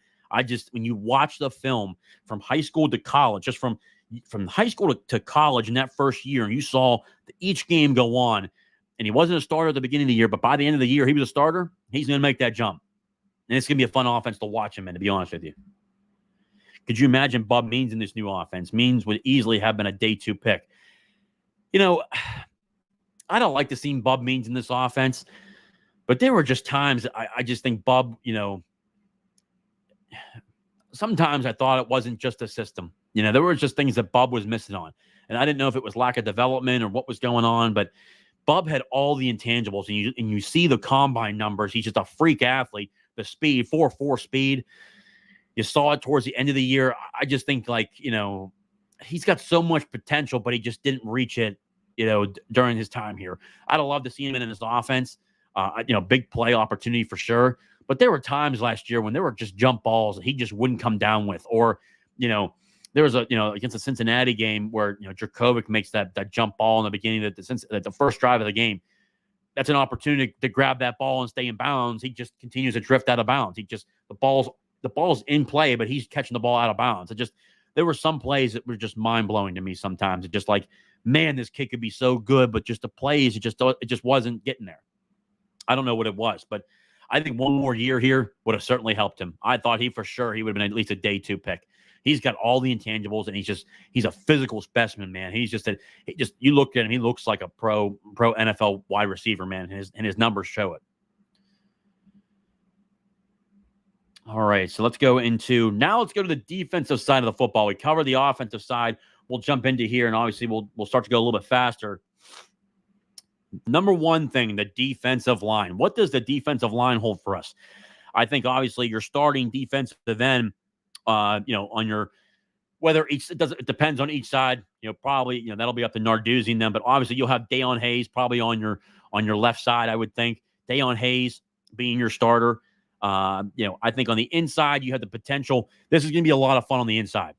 When you watch the film from high school to college, just from high school to college in that first year, and you saw each game go on, and he wasn't a starter at the beginning of the year, but by the end of the year, he was a starter. He's going to make that jump. And it's going to be a fun offense to watch him in, to be honest with you. Could you imagine Bub Means in this new offense? Means would easily have been a day 2 pick. I don't like to see Bub Means in this offense, but there were just times I just think Bub, sometimes I thought it wasn't just a system. There were just things that Bub was missing on. And I didn't know if it was lack of development or what was going on, but Bub had all the intangibles, and you see the combine numbers. He's just a freak athlete. The speed, 4.4 speed. You saw it towards the end of the year. I just think he's got so much potential, but he just didn't reach it, during his time here. I'd have loved to see him in his offense. Big play opportunity for sure. But there were times last year when there were just jump balls that he just wouldn't come down with, or, there was against the Cincinnati game where Dracovic makes that jump ball in the beginning of the first drive of the game. That's an opportunity to grab that ball and stay in bounds. He just continues to drift out of bounds. The ball's in play, but he's catching the ball out of bounds. There were some plays that were just mind blowing to me sometimes. It just like, man, this kid could be so good, but just the plays, it just wasn't getting there. I don't know what it was, but I think one more year here would have certainly helped him. I thought he would have been at least a day 2 pick. He's got all the intangibles, and he's a physical specimen, man. You look at him, he looks like a pro NFL wide receiver, man, and his numbers show it. All right, so let's go to the defensive side of the football. We covered the offensive side. We'll jump into here, and obviously we'll start to go a little bit faster. Number one thing, the defensive line. What does the defensive line hold for us? I think obviously your starting defensive end, on your it depends on each side. Probably that'll be up to Narduzzi and them, but obviously you'll have Dayon Hayes probably on your left side. I would think Dayon Hayes being your starter. I think on the inside you have the potential. This is going to be a lot of fun on the inside.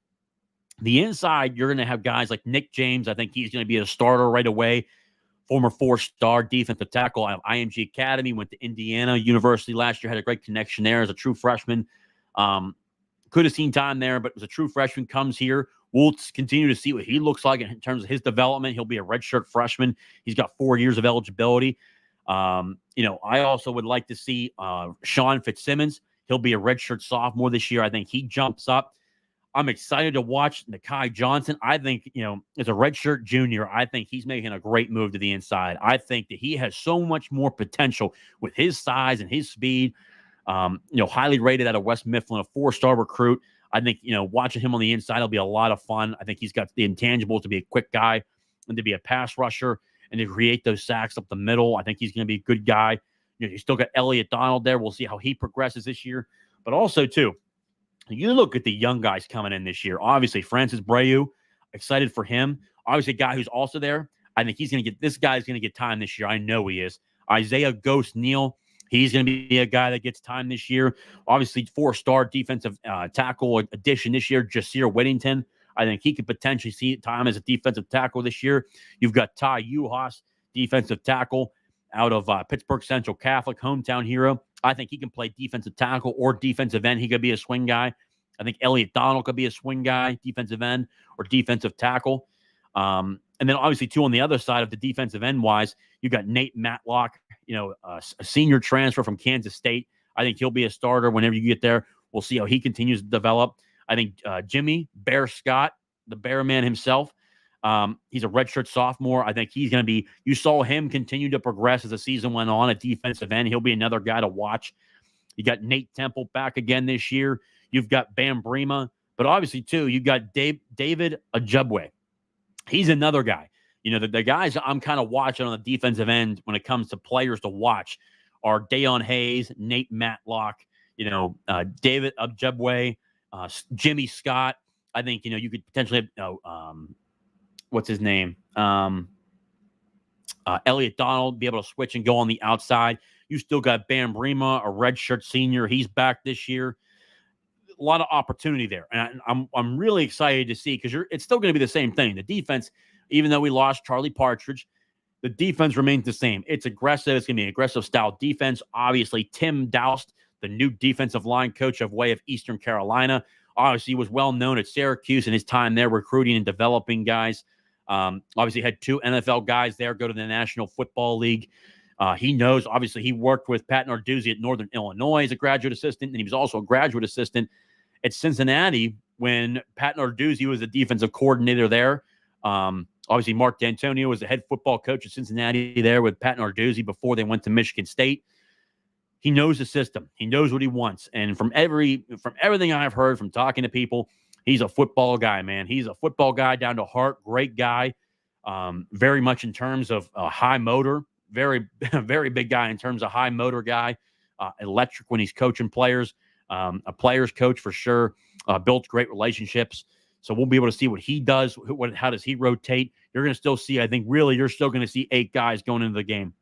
The inside, you're going to have guys like Nick James. I think he's going to be a starter right away. Former 4-star defensive tackle out of IMG Academy, went to Indiana University last year, had a great connection there as a true freshman. Could have seen time there, but was a true freshman, comes here. We'll continue to see what he looks like in terms of his development. He'll be a redshirt freshman. He's got 4 years of eligibility. I also would like to see Sean Fitzsimmons. He'll be a redshirt sophomore this year. I think he jumps up. I'm excited to watch Nakai Johnson. I think, as a redshirt junior, I think he's making a great move to the inside. I think that he has so much more potential with his size and his speed. Highly rated out of West Mifflin, a 4-star recruit. I think, watching him on the inside will be a lot of fun. I think he's got the intangibles to be a quick guy and to be a pass rusher and to create those sacks up the middle. I think he's going to be a good guy. You still got Elliott Donald there. We'll see how he progresses this year. But also, too, you look at the young guys coming in this year. Obviously, Francis Breu, excited for him. Obviously, a guy who's also there. I think this guy's going to get time this year. I know he is. Isaiah Ghost Neal, he's going to be a guy that gets time this year. Obviously, 4-star defensive tackle addition this year, Jasir Whittington. I think he could potentially see time as a defensive tackle this year. You've got Ty Uhas, defensive tackle out of Pittsburgh Central Catholic, hometown hero. I think he can play defensive tackle or defensive end. He could be a swing guy. I think Elliott Donald could be a swing guy, defensive end or defensive tackle. And then obviously, too, on the other side of the defensive end wise, you got Nate Matlock, a senior transfer from Kansas State. I think he'll be a starter whenever you get there. We'll see how he continues to develop. I think Jimmy Bear Scott, the Bear man himself, he's a redshirt sophomore. I think he's going to be – you saw him continue to progress as the season went on at defensive end. He'll be another guy to watch. You got Nate Temple back again this year. You've got Bam Brema. But obviously, too, you got David Ajubwe. He's another guy. The guys I'm kind of watching on the defensive end when it comes to players to watch are Dayon Hayes, Nate Matlock, David Ajubwe, Jimmy Scott. I think, you could potentially have what's his name? Elliott Donald, be able to switch and go on the outside. You still got Bam Brema, a redshirt senior. He's back this year. A lot of opportunity there. And I'm really excited to see because it's still going to be the same thing. The defense, even though we lost Charlie Partridge, the defense remains the same. It's aggressive. It's going to be an aggressive style defense. Obviously, Tim Doust, the new defensive line coach of way of Eastern Carolina, obviously was well known at Syracuse in his time there recruiting and developing guys. Obviously had 2 NFL guys there go to the National Football League. He knows, obviously, he worked with Pat Narduzzi at Northern Illinois as a graduate assistant, and he was also a graduate assistant at Cincinnati when Pat Narduzzi was the defensive coordinator there. Obviously, Mark D'Antonio was the head football coach at Cincinnati there with Pat Narduzzi before they went to Michigan State. He knows the system. He knows what he wants. And from everything I've heard from talking to people, he's a football guy, man. He's a football guy down to heart, great guy. Very much in terms of high motor, very, very big guy in terms of high motor guy, electric when he's coaching players, a player's coach for sure, builds great relationships. So we'll be able to see what he does. How does he rotate? You're going to still see, I think, really, you're still going to see 8 guys going into the game.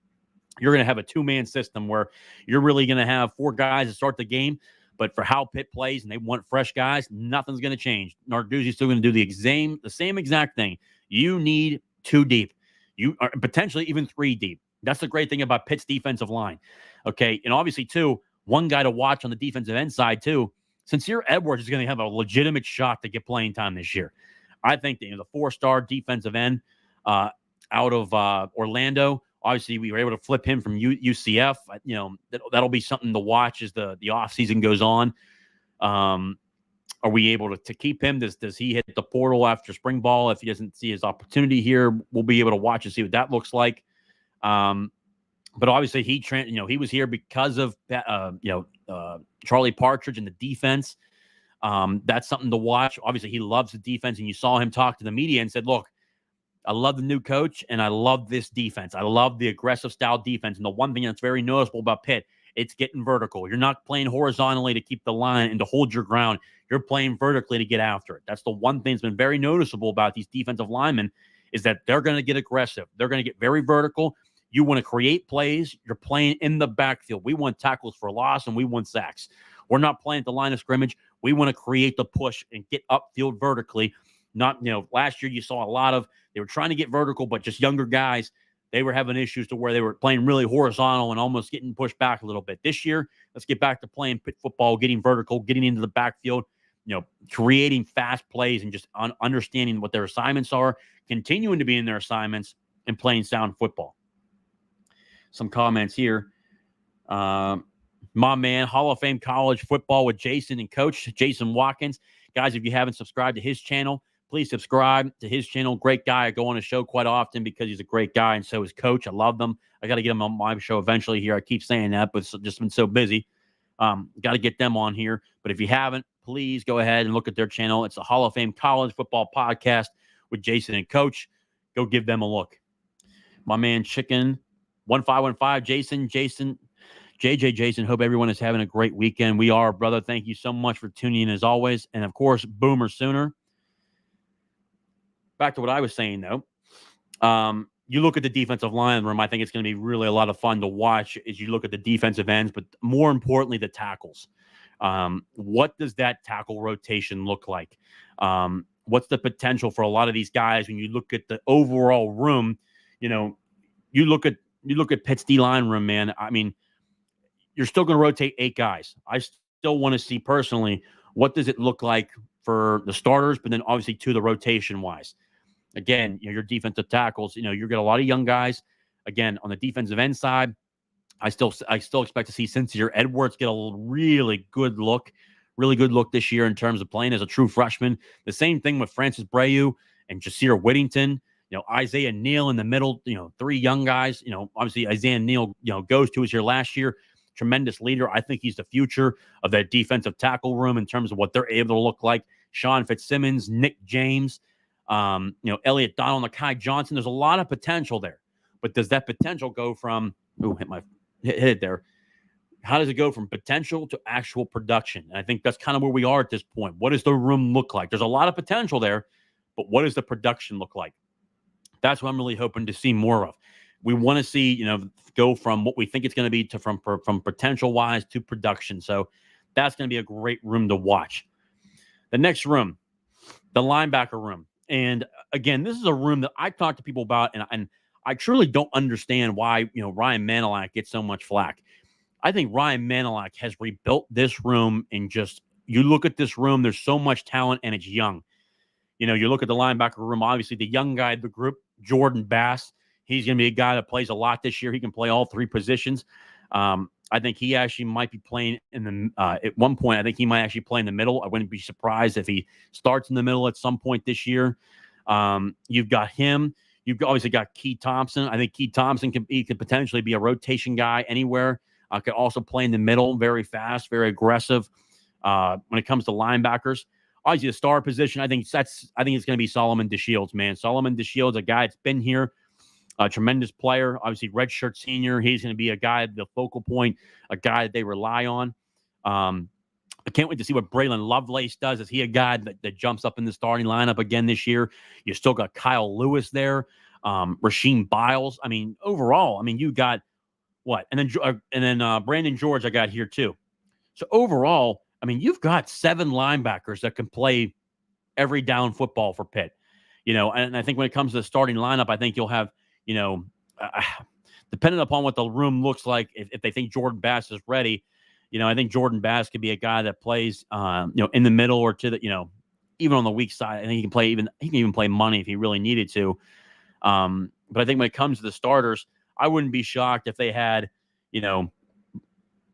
You're going to have a 2-man system where you're really going to have 4 guys to start the game. But for how Pitt plays and they want fresh guys, nothing's going to change. Narduzzi's still going to do the same exact thing. You need 2 deep. You are potentially even 3 deep. That's the great thing about Pitt's defensive line. Okay. And obviously, too, one guy to watch on the defensive end side, too. Sincere Edwards is going to have a legitimate shot to get playing time this year. I think the 4-star defensive end out of Orlando. Obviously, we were able to flip him from UCF. That'll be something to watch as the offseason goes on. Are we able to keep him? Does he hit the portal after spring ball? If he doesn't see his opportunity here, we'll be able to watch and see what that looks like. But obviously, he was here because of Charlie Partridge and the defense. That's something to watch. Obviously, he loves the defense, and you saw him talk to the media and said, "Look, I love the new coach, and I love this defense. I love the aggressive style defense. And the one thing that's very noticeable about Pitt, it's getting vertical. You're not playing horizontally to keep the line and to hold your ground. You're playing vertically to get after it. That's the one thing that's been very noticeable about these defensive linemen is that they're going to get aggressive. They're going to get very vertical. You want to create plays. You're playing in the backfield. We want tackles for loss, and we want sacks. We're not playing at the line of scrimmage. We want to create the push and get upfield vertically. Not, last year you saw a lot of, they were trying to get vertical, but just younger guys, they were having issues to where they were playing really horizontal and almost getting pushed back a little bit. This year, let's get back to playing Pitt football, getting vertical, getting into the backfield, creating fast plays and just understanding what their assignments are, continuing to be in their assignments and playing sound football. Some comments here. My man, Hall of Fame college football with Jason and Coach Jason Watkins. Guys, if you haven't subscribed to his channel, please subscribe to his channel. Great guy. I go on his show quite often because he's a great guy, and so is Coach. I love them. I got to get him on my show eventually here. I keep saying that, but it's just been so busy. Got to get them on here. But if you haven't, please go ahead and look at their channel. It's a Hall of Fame college football podcast with Jason and Coach. Go give them a look. My man, Chicken 1515, Jason, hope everyone is having a great weekend. We are, brother. Thank you so much for tuning in as always. And, of course, Boomer Sooner. Back to what I was saying, though. You look at the defensive line room, I think it's going to be really a lot of fun to watch as you look at the defensive ends, but more importantly, the tackles. What does that tackle rotation look like? What's the potential for a lot of these guys when you look at the overall room? You look at Pitt's D-line room, man. I mean, you're still going to rotate 8 guys. I still want to see personally, what does it look like for the starters, but then obviously to the rotation-wise. Again, your defensive tackles, you get a lot of young guys. Again, on the defensive end side, I still expect to see Sincere Edwards get a really good look this year in terms of playing as a true freshman. The same thing with Francis Breu and Jasir Whittington. Isaiah Neal in the middle, 3 young guys. Obviously Isaiah Neal, goes to his year last year. Tremendous leader. I think he's the future of that defensive tackle room in terms of what they're able to look like. Sean Fitzsimmons, Nick James, Elliott Donald, Nakai Johnson. There's a lot of potential there. But does that potential go from, hit it there. How does it go from potential to actual production? And I think that's kind of where we are at this point. What does the room look like? There's a lot of potential there, but what does the production look like? That's what I'm really hoping to see more of. We want to see, go from what we think it's going to be to from potential wise to production. So that's going to be a great room to watch. The next room, the linebacker room. And again, this is a room that I talk to people about, and I truly don't understand why, Ryan Manilak gets so much flack. I think Ryan Manilak has rebuilt this room, and just, you look at this room, there's so much talent and it's young. You look at the linebacker room, obviously the young guy of the group, Jordan Bass. He's going to be a guy that plays a lot this year. He can play all 3 positions. I think he actually might be playing in the at one point. I think he might actually play in the middle. I wouldn't be surprised if he starts in the middle at some point this year. You've got him. You've obviously got Key Thompson. I think Key Thompson could potentially be a rotation guy anywhere. Could also play in the middle, very fast, very aggressive. When it comes to linebackers, obviously the star position, I think it's going to be Solomon DeShields, man. Solomon DeShields, a guy that's been here. A tremendous player, obviously redshirt senior. He's going to be a guy, the focal point, a guy that they rely on. I can't wait to see what Braylon Lovelace does. Is he a guy that jumps up in the starting lineup again this year? You still got Kyle Lewis there, Rasheem Biles. I mean, overall, you got what? And then Brandon George I got here too. So overall, I mean, you've got 7 linebackers that can play every down football for Pitt. And I think when it comes to the starting lineup, I think you'll have, uh, depending upon what the room looks like, if they think Jordan Bass is ready, I think Jordan Bass could be a guy that plays, in the middle or to the, even on the weak side. I think he can even play money if he really needed to. But I think when it comes to the starters, I wouldn't be shocked if they had,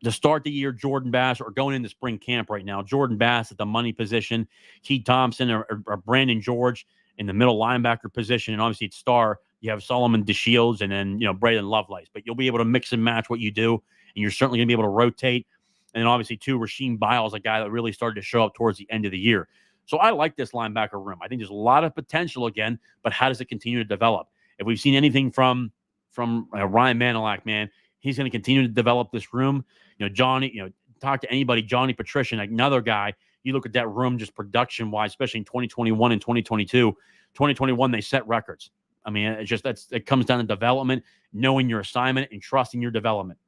to start the year, Jordan Bass, or going into spring camp right now, Jordan Bass at the money position, Keith Thompson or Brandon George in the middle linebacker position, and obviously at star, you have Solomon DeShields and then, Braden Lovelace. But you'll be able to mix and match what you do, and you're certainly going to be able to rotate. And then obviously, too, Rasheem Biles, a guy that really started to show up towards the end of the year. So I like this linebacker room. I think there's a lot of potential again, but how does it continue to develop? If we've seen anything from Ryan Manilak, man, he's going to continue to develop this room. Johnny, talk to anybody, Johnny Patrician, another guy. You look at that room just production-wise, especially in 2021 and 2022. 2021, they set records. I mean, it comes down to development, knowing your assignment, and trusting your development.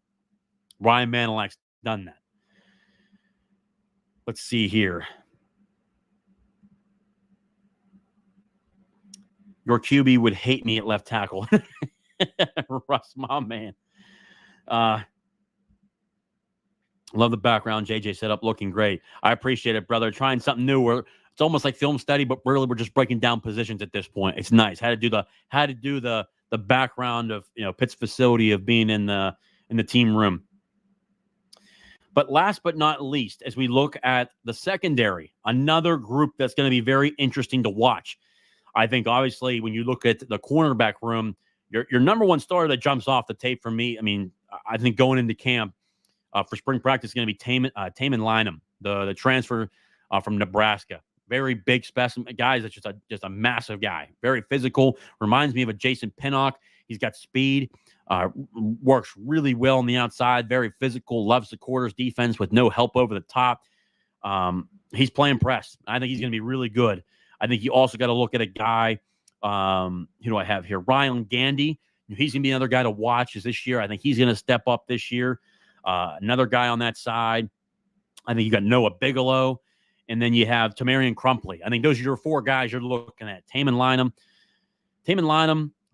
Ryan Manilak's done that. Let's see here. Your QB would hate me at left tackle. Russ, my man. Love the background JJ set up, looking great. I appreciate it, brother. Trying something new. It's almost like film study, but really we're just breaking down positions at this point. It's nice. Had to do the background of Pitt's facility of being in the team room. But last but not least, as we look at the secondary, another group that's going to be very interesting to watch. I think obviously when you look at the cornerback room, your number one starter that jumps off the tape for me, I mean, I think going into camp for spring practice is going to be Taman Lynham, the transfer from Nebraska. Very big specimen. Guys, that's just a massive guy. Very physical. Reminds me of a Jason Pinnock. He's got speed. Works really well on the outside. Very physical. Loves the quarters defense with no help over the top. He's playing press. I think he's going to be really good. I think you also got to look at a guy. Who do I have here? Ryan Gandy. He's going to be another guy to watch this year. I think he's going to step up this year. Another guy on that side. I think you got Noah Bigelow. And then you have Tamarian Crumpley. I think those are your 4 guys you're looking at. Taman Lynham,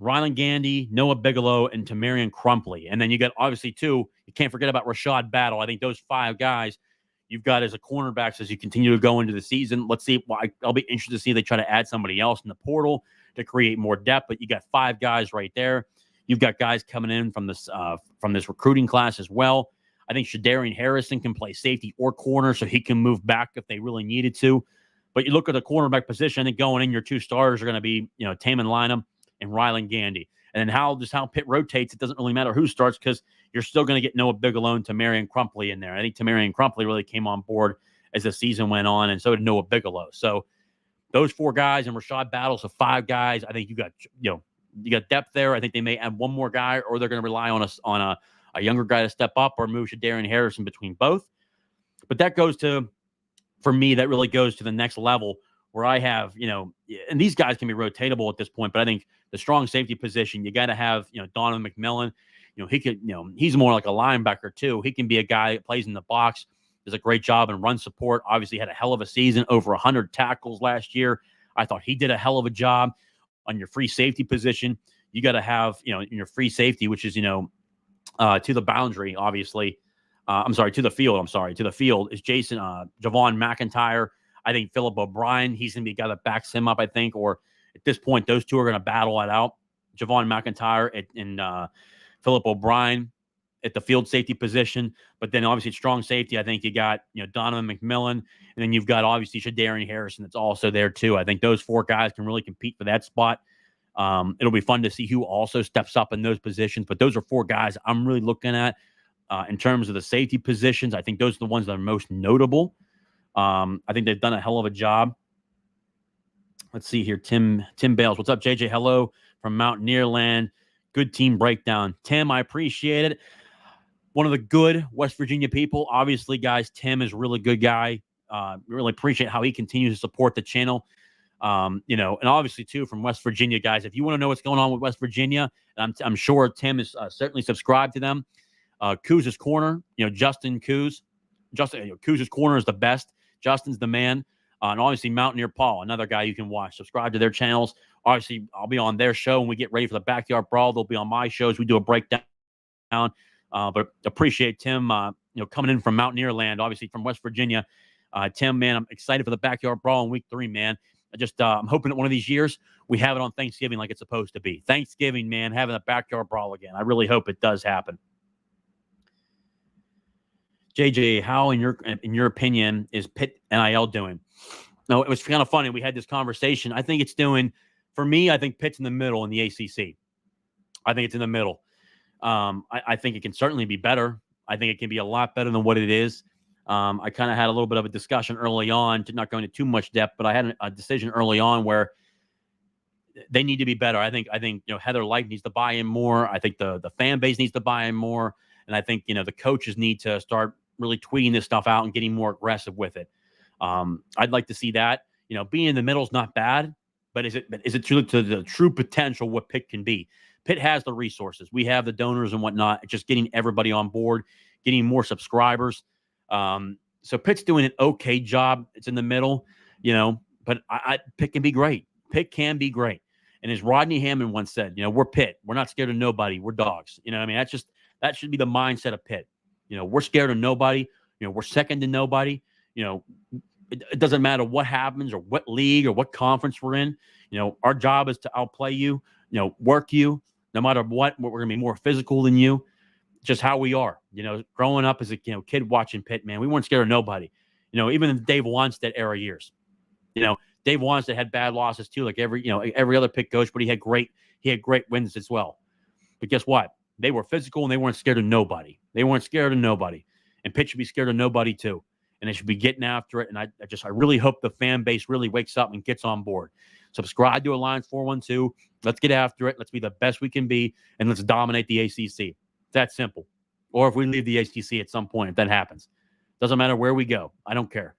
Rylan Gandy, Noah Bigelow, and Tamarian Crumpley. And then you got, obviously, too, you can't forget about Rashad Battle. I think those 5 guys you've got as a cornerbacks as you continue to go into the season. Let's see. I'll be interested to see if they try to add somebody else in the portal to create more depth. But you got 5 guys right there. You've got guys coming in from this recruiting class as well. I think Shadarian Harrison can play safety or corner, so he can move back if they really needed to. But you look at the cornerback position, I think going in, your 2 starters are going to be, Taman Lynham and Rylan Gandy. And then how Pitt rotates, it doesn't really matter who starts because you're still going to get Noah Bigelow and Tamarian Crumpley in there. I think Tamarian Crumpley really came on board as the season went on, and so did Noah Bigelow. So those 4 guys and Rashad Battle, so 5 guys. I think you got depth there. I think they may add one more guy, or they're going to rely on a younger guy to step up, or move Shadarian Harrison between both. But that for me, that really goes to the next level where I have, and these guys can be rotatable at this point, but I think the strong safety position, you got to have, Donovan McMillan. He could, he's more like a linebacker too. He can be a guy that plays in the box, does a great job in run support. Obviously had a hell of a season, over 100 tackles last year. I thought he did a hell of a job. On your free safety position, you got to have, in your free safety, which is, to the boundary, obviously. To the field is Javon McIntyre. I think Philip O'Brien, he's going to be a guy that backs him up, I think, or at this point, those 2 are going to battle it out. Javon McIntyre and Philip O'Brien at the field safety position. But then obviously strong safety, I think you got, Donovan McMillan, and then you've got obviously Shadarian Harrison that's also there too. I think those 4 guys can really compete for that spot. It'll be fun to see who also steps up in those positions. But those are 4 guys I'm really looking at in terms of the safety positions. I think those are the ones that are most notable. I think they've done a hell of a job. Let's see here. Tim Bales. What's up, JJ? Hello from Mountaineerland. Good team breakdown. Tim, I appreciate it. One of the good West Virginia people. Obviously, guys, Tim is a really good guy. Really appreciate how he continues to support the channel. And obviously, too, from West Virginia, guys, if you want to know what's going on with West Virginia, and I'm sure Tim is certainly subscribed to them. Coos' Corner, Justin Coos, Justin Kuz's Corner is the best. Justin's the man. And obviously Mountaineer Paul, another guy you can watch. Subscribe to their channels. Obviously, I'll be on their show when we get ready for the Backyard Brawl. They'll be on my shows. We do a breakdown. But appreciate Tim, coming in from Mountaineer land, obviously from West Virginia. Tim, man, I'm excited for the Backyard Brawl in week 3, man. I'm hoping that one of these years we have it on Thanksgiving like it's supposed to be. Thanksgiving, man, having a Backyard Brawl again. I really hope it does happen. JJ, how, in your opinion, is Pitt NIL doing? No, it was kind of funny. We had this conversation. I think it's doing, for me, I think Pitt's in the middle in the ACC. I think it's in the middle. I think it can certainly be better. I think it can be a lot better than what it is. I kind of had a little bit of a discussion early on, to not go into too much depth, but I had a decision early on where they need to be better. I think Heather Light needs to buy in more. I think the fan base needs to buy in more. And I think, the coaches need to start really tweeting this stuff out and getting more aggressive with it. I'd like to see that. Being in the middle is not bad, but is it to the true potential what Pitt can be? Pitt has the resources. We have the donors and whatnot. It's just getting everybody on board, getting more subscribers. So Pitt's doing an okay job. It's in the middle, but Pitt can be great. Pitt can be great. And as Rodney Hammond once said, we're Pitt. We're not scared of nobody. We're dogs. That should be the mindset of Pitt. We're scared of nobody. We're second to nobody. It doesn't matter what happens or what league or what conference we're in. Our job is to outplay you, work you, no matter what. We're going to be more physical than you. Just how we are. Growing up as a kid watching Pitt, man, we weren't scared of nobody. Even in the Dave Wanstead era years. Dave Wanstead had bad losses too, like every other Pitt coach, but he had great wins as well. But guess what? They were physical and they weren't scared of nobody. And Pitt should be scared of nobody too. And they should be getting after it. And I really hope the fan base really wakes up and gets on board. Subscribe to Alliance 412. Let's get after it. Let's be the best we can be, and let's dominate the ACC. That simple. Or if we leave the ACC at some point, if that happens, doesn't matter where we go. I don't care.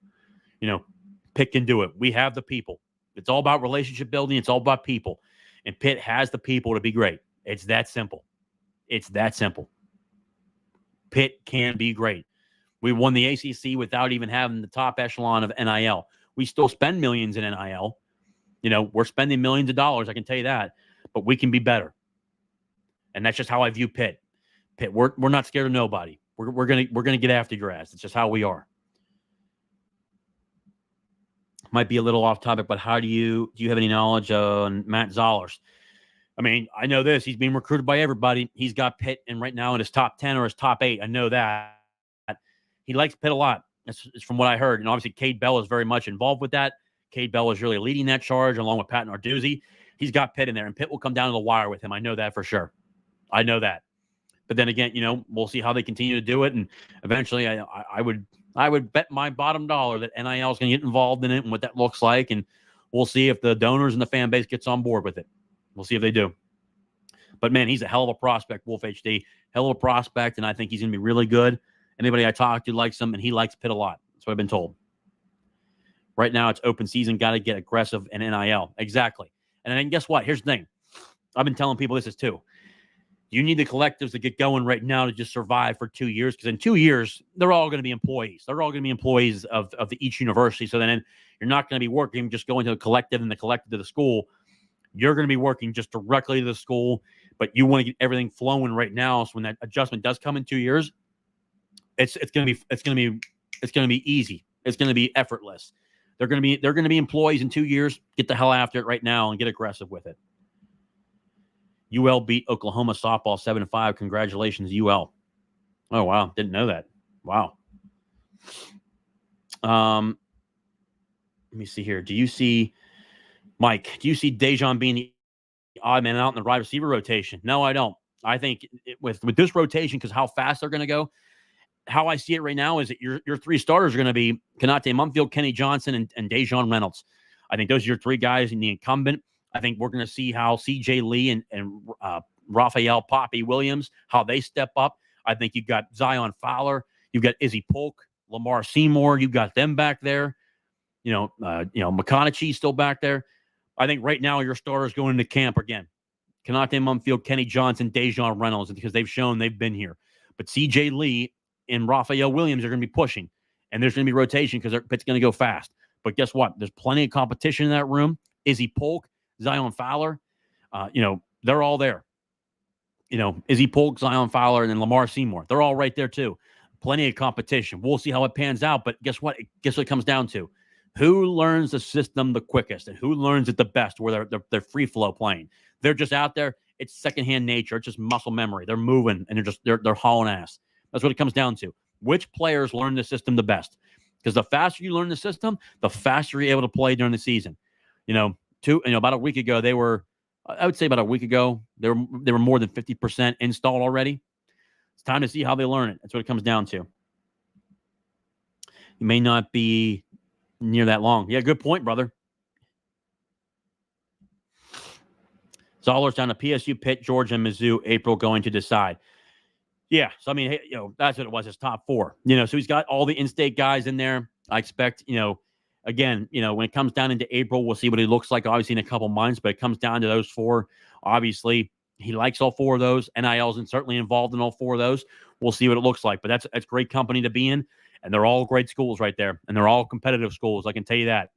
Pitt can do it. We have the people. It's all about relationship building. It's all about people. And Pitt has the people to be great. It's that simple. Pitt can be great. We won the ACC without even having the top echelon of NIL. We still spend millions in NIL. We're spending millions of dollars. I can tell you that. But we can be better. And that's just how I view Pitt. Pitt, we're not scared of nobody. We're gonna get after your ass. It's just how we are. Might be a little off topic, but do you have any knowledge on Matt Zollers? I know this. He's being recruited by everybody. He's got Pitt right now in his top 10 or his top 8. I know that. He likes Pitt a lot. That's from what I heard. And obviously, Cade Bell is very much involved with that. Cade Bell is really leading that charge along with Pat Narduzzi. He's got Pitt in there, and Pitt will come down to the wire with him. I know that for sure. I know that. But then again, we'll see how they continue to do it. And eventually, I would bet my bottom dollar that NIL is going to get involved in it and what that looks like. And we'll see if the donors and the fan base gets on board with it. We'll see if they do. But, man, he's a hell of a prospect, Wolf HD. Hell of a prospect, and I think he's going to be really good. Anybody I talk to likes him, and he likes Pitt a lot. That's what I've been told. Right now, it's open season. Got to get aggressive in NIL. Exactly. And then guess what? Here's the thing. I've been telling people this too. You need the collectives to get going right now to just survive for 2 years, because in 2 years, they're all going to be employees. They're all going to be employees of each university. So then you're not going to be working just going to the collective and the collective to the school. You're going to be working just directly to the school, but you want to get everything flowing right now. So when that adjustment does come in 2 years, it's going to be easy. It's going to be effortless. They're going to be employees in 2 years. Get the hell after it right now and get aggressive with it. UL beat Oklahoma softball 7-5. Congratulations, UL. Oh, wow. Didn't know that. Wow. Let me see here. Do you see Dejon being the odd man out in the wide receiver rotation? No, I don't. I think with this rotation, because how fast they're going to go, how I see it right now is that your 3 starters are going to be Kanate Mumfield, Kenny Johnson, and Dejon Reynolds. I think those are your 3 guys in the incumbent. I think we're going to see how C.J. Lee and Raphael Poppy Williams, how they step up. I think you've got Zion Fowler. You've got Izzy Polk, Lamar Seymour. You've got them back there. McConaughey's still back there. I think right now your starters going into camp again. Kanate Mumfield, Kenny Johnson, Dejon Reynolds, because they've shown they've been here. But C.J. Lee and Raphael Williams are going to be pushing. And there's going to be rotation because Pitt's going to go fast. But guess what? There's plenty of competition in that room. Izzy Polk, Zion Fowler, they're all there. Izzy Polk, Zion Fowler, and then Lamar Seymour. They're all right there too. Plenty of competition. We'll see how it pans out. But guess what? Guess what it comes down to? Who learns the system the quickest and who learns it the best where they're free flow playing? They're just out there. It's secondhand nature. It's just muscle memory. They're moving and they're hauling ass. That's what it comes down to. Which players learn the system the best? Because the faster you learn the system, the faster you're able to play during the season. About a week ago, they were more than 50% installed already. It's time to see how they learn it. That's what it comes down to. You may not be near that long. Yeah, good point, brother. Zollers down to PSU, Pitt, Georgia, and Mizzou. April going to decide. Yeah, so I mean, that's what it was. His top 4. So he's got all the in-state guys in there. I expect, again, when it comes down into April, we'll see what he looks like. Obviously, in a couple months, but it comes down to those 4. Obviously, he likes all 4 of those. NIL's certainly involved in all 4 of those. We'll see what it looks like. But that's great company to be in, and they're all great schools right there, and they're all competitive schools. I can tell you that.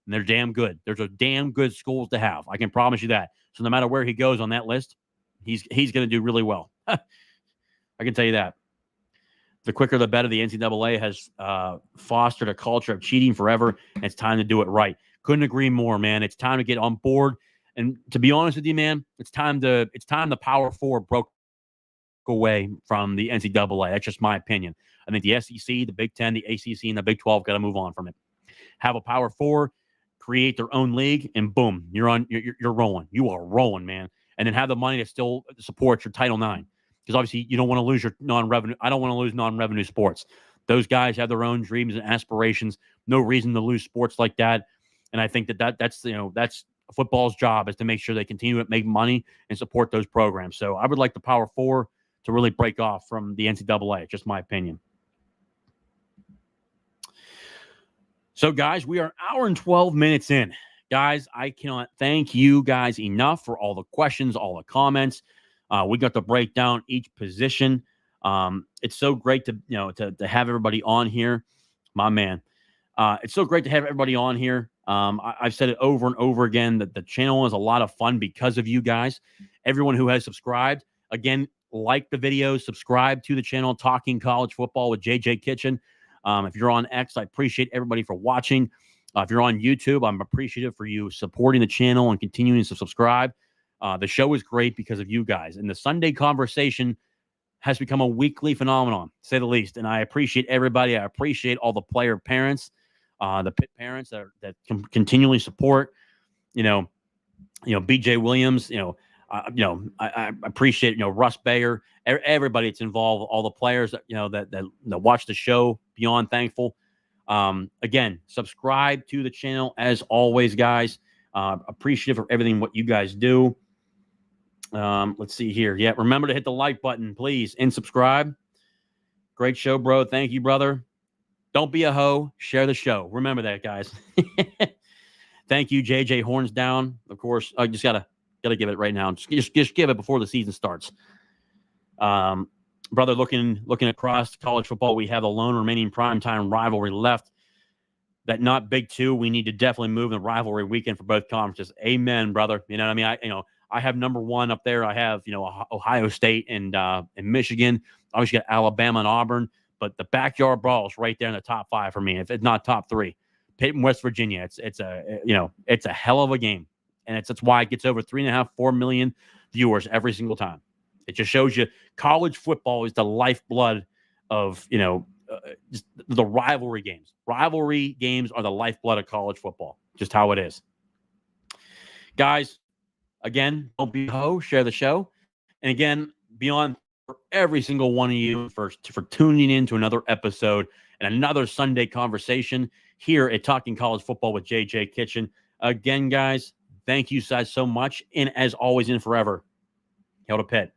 And they're damn good. There's a damn good schools to have. I can promise you that. So no matter where he goes on that list, he's going to do really well. I can tell you that. The quicker, the better. The NCAA has fostered a culture of cheating forever, and it's time to do it right. Couldn't agree more, man. It's time to get on board. And to be honest with you, man, it's time the Power 4 broke away from the NCAA. That's just my opinion. I think the SEC, the Big 10, the ACC, and the Big 12 got to move on from it. Have a Power 4, create their own league, and boom, you're rolling. You are rolling, man. And then have the money to still support your Title IX. Because obviously you don't want to lose your non-revenue. I don't want to lose non-revenue sports. Those guys have their own dreams and aspirations. No reason to lose sports like that. And I think that's football's job is to make sure they continue to make money and support those programs. So I would like the Power 4 to really break off from the NCAA. Just my opinion. So guys, we are an hour and 12 minutes in. Guys, I cannot thank you guys enough for all the questions, all the comments. We got to break down each position. It's so great to have everybody on here, my man. It's so great to have everybody on here. I've said it over and over again that the channel is a lot of fun because of you guys. Everyone who has subscribed, again, like the videos, subscribe to the channel, Talking College Football with JJ Kitchen. If you're on X, I appreciate everybody for watching. If you're on YouTube, I'm appreciative for you supporting the channel and continuing to subscribe. The show is great because of you guys. And the Sunday conversation has become a weekly phenomenon, to say the least. And I appreciate everybody. I appreciate all the player parents, the Pitt parents that continually support, BJ Williams, I appreciate, Russ Bayer, everybody that's involved, all the players that watch the show, beyond thankful. Again, subscribe to the channel as always, guys. Appreciative for everything, what you guys do. Let's see here. Yeah, remember to hit the like button, please, and subscribe. Great show, bro. Thank you, brother. Don't be a hoe. Share the show. Remember that, guys. Thank you, JJ Horns down. Of course, I just gotta give it right now. Just give it before the season starts. Brother, looking across college football, we have the lone remaining primetime rivalry left. That not Big 2. We need to definitely move the rivalry weekend for both conferences. Amen, brother. You know what I mean? I have number 1 up there. I have, Ohio State and Michigan. Obviously got Alabama and Auburn, but the backyard brawl is right there in the top 5 for me. If it's not top 3, Pitt and West Virginia. It's a hell of a game, and that's why it gets over 3.5-4 million viewers every single time. It just shows you college football is the lifeblood of just the rivalry games. Rivalry games are the lifeblood of college football. Just how it is, guys. Again, don't be a hoe. Share the show. And again, beyond for every single one of you for tuning in to another episode and another Sunday conversation here at Talking College Football with JJ Kitchen. Again, guys, thank you guys so much. And as always and forever, hail to Pitt.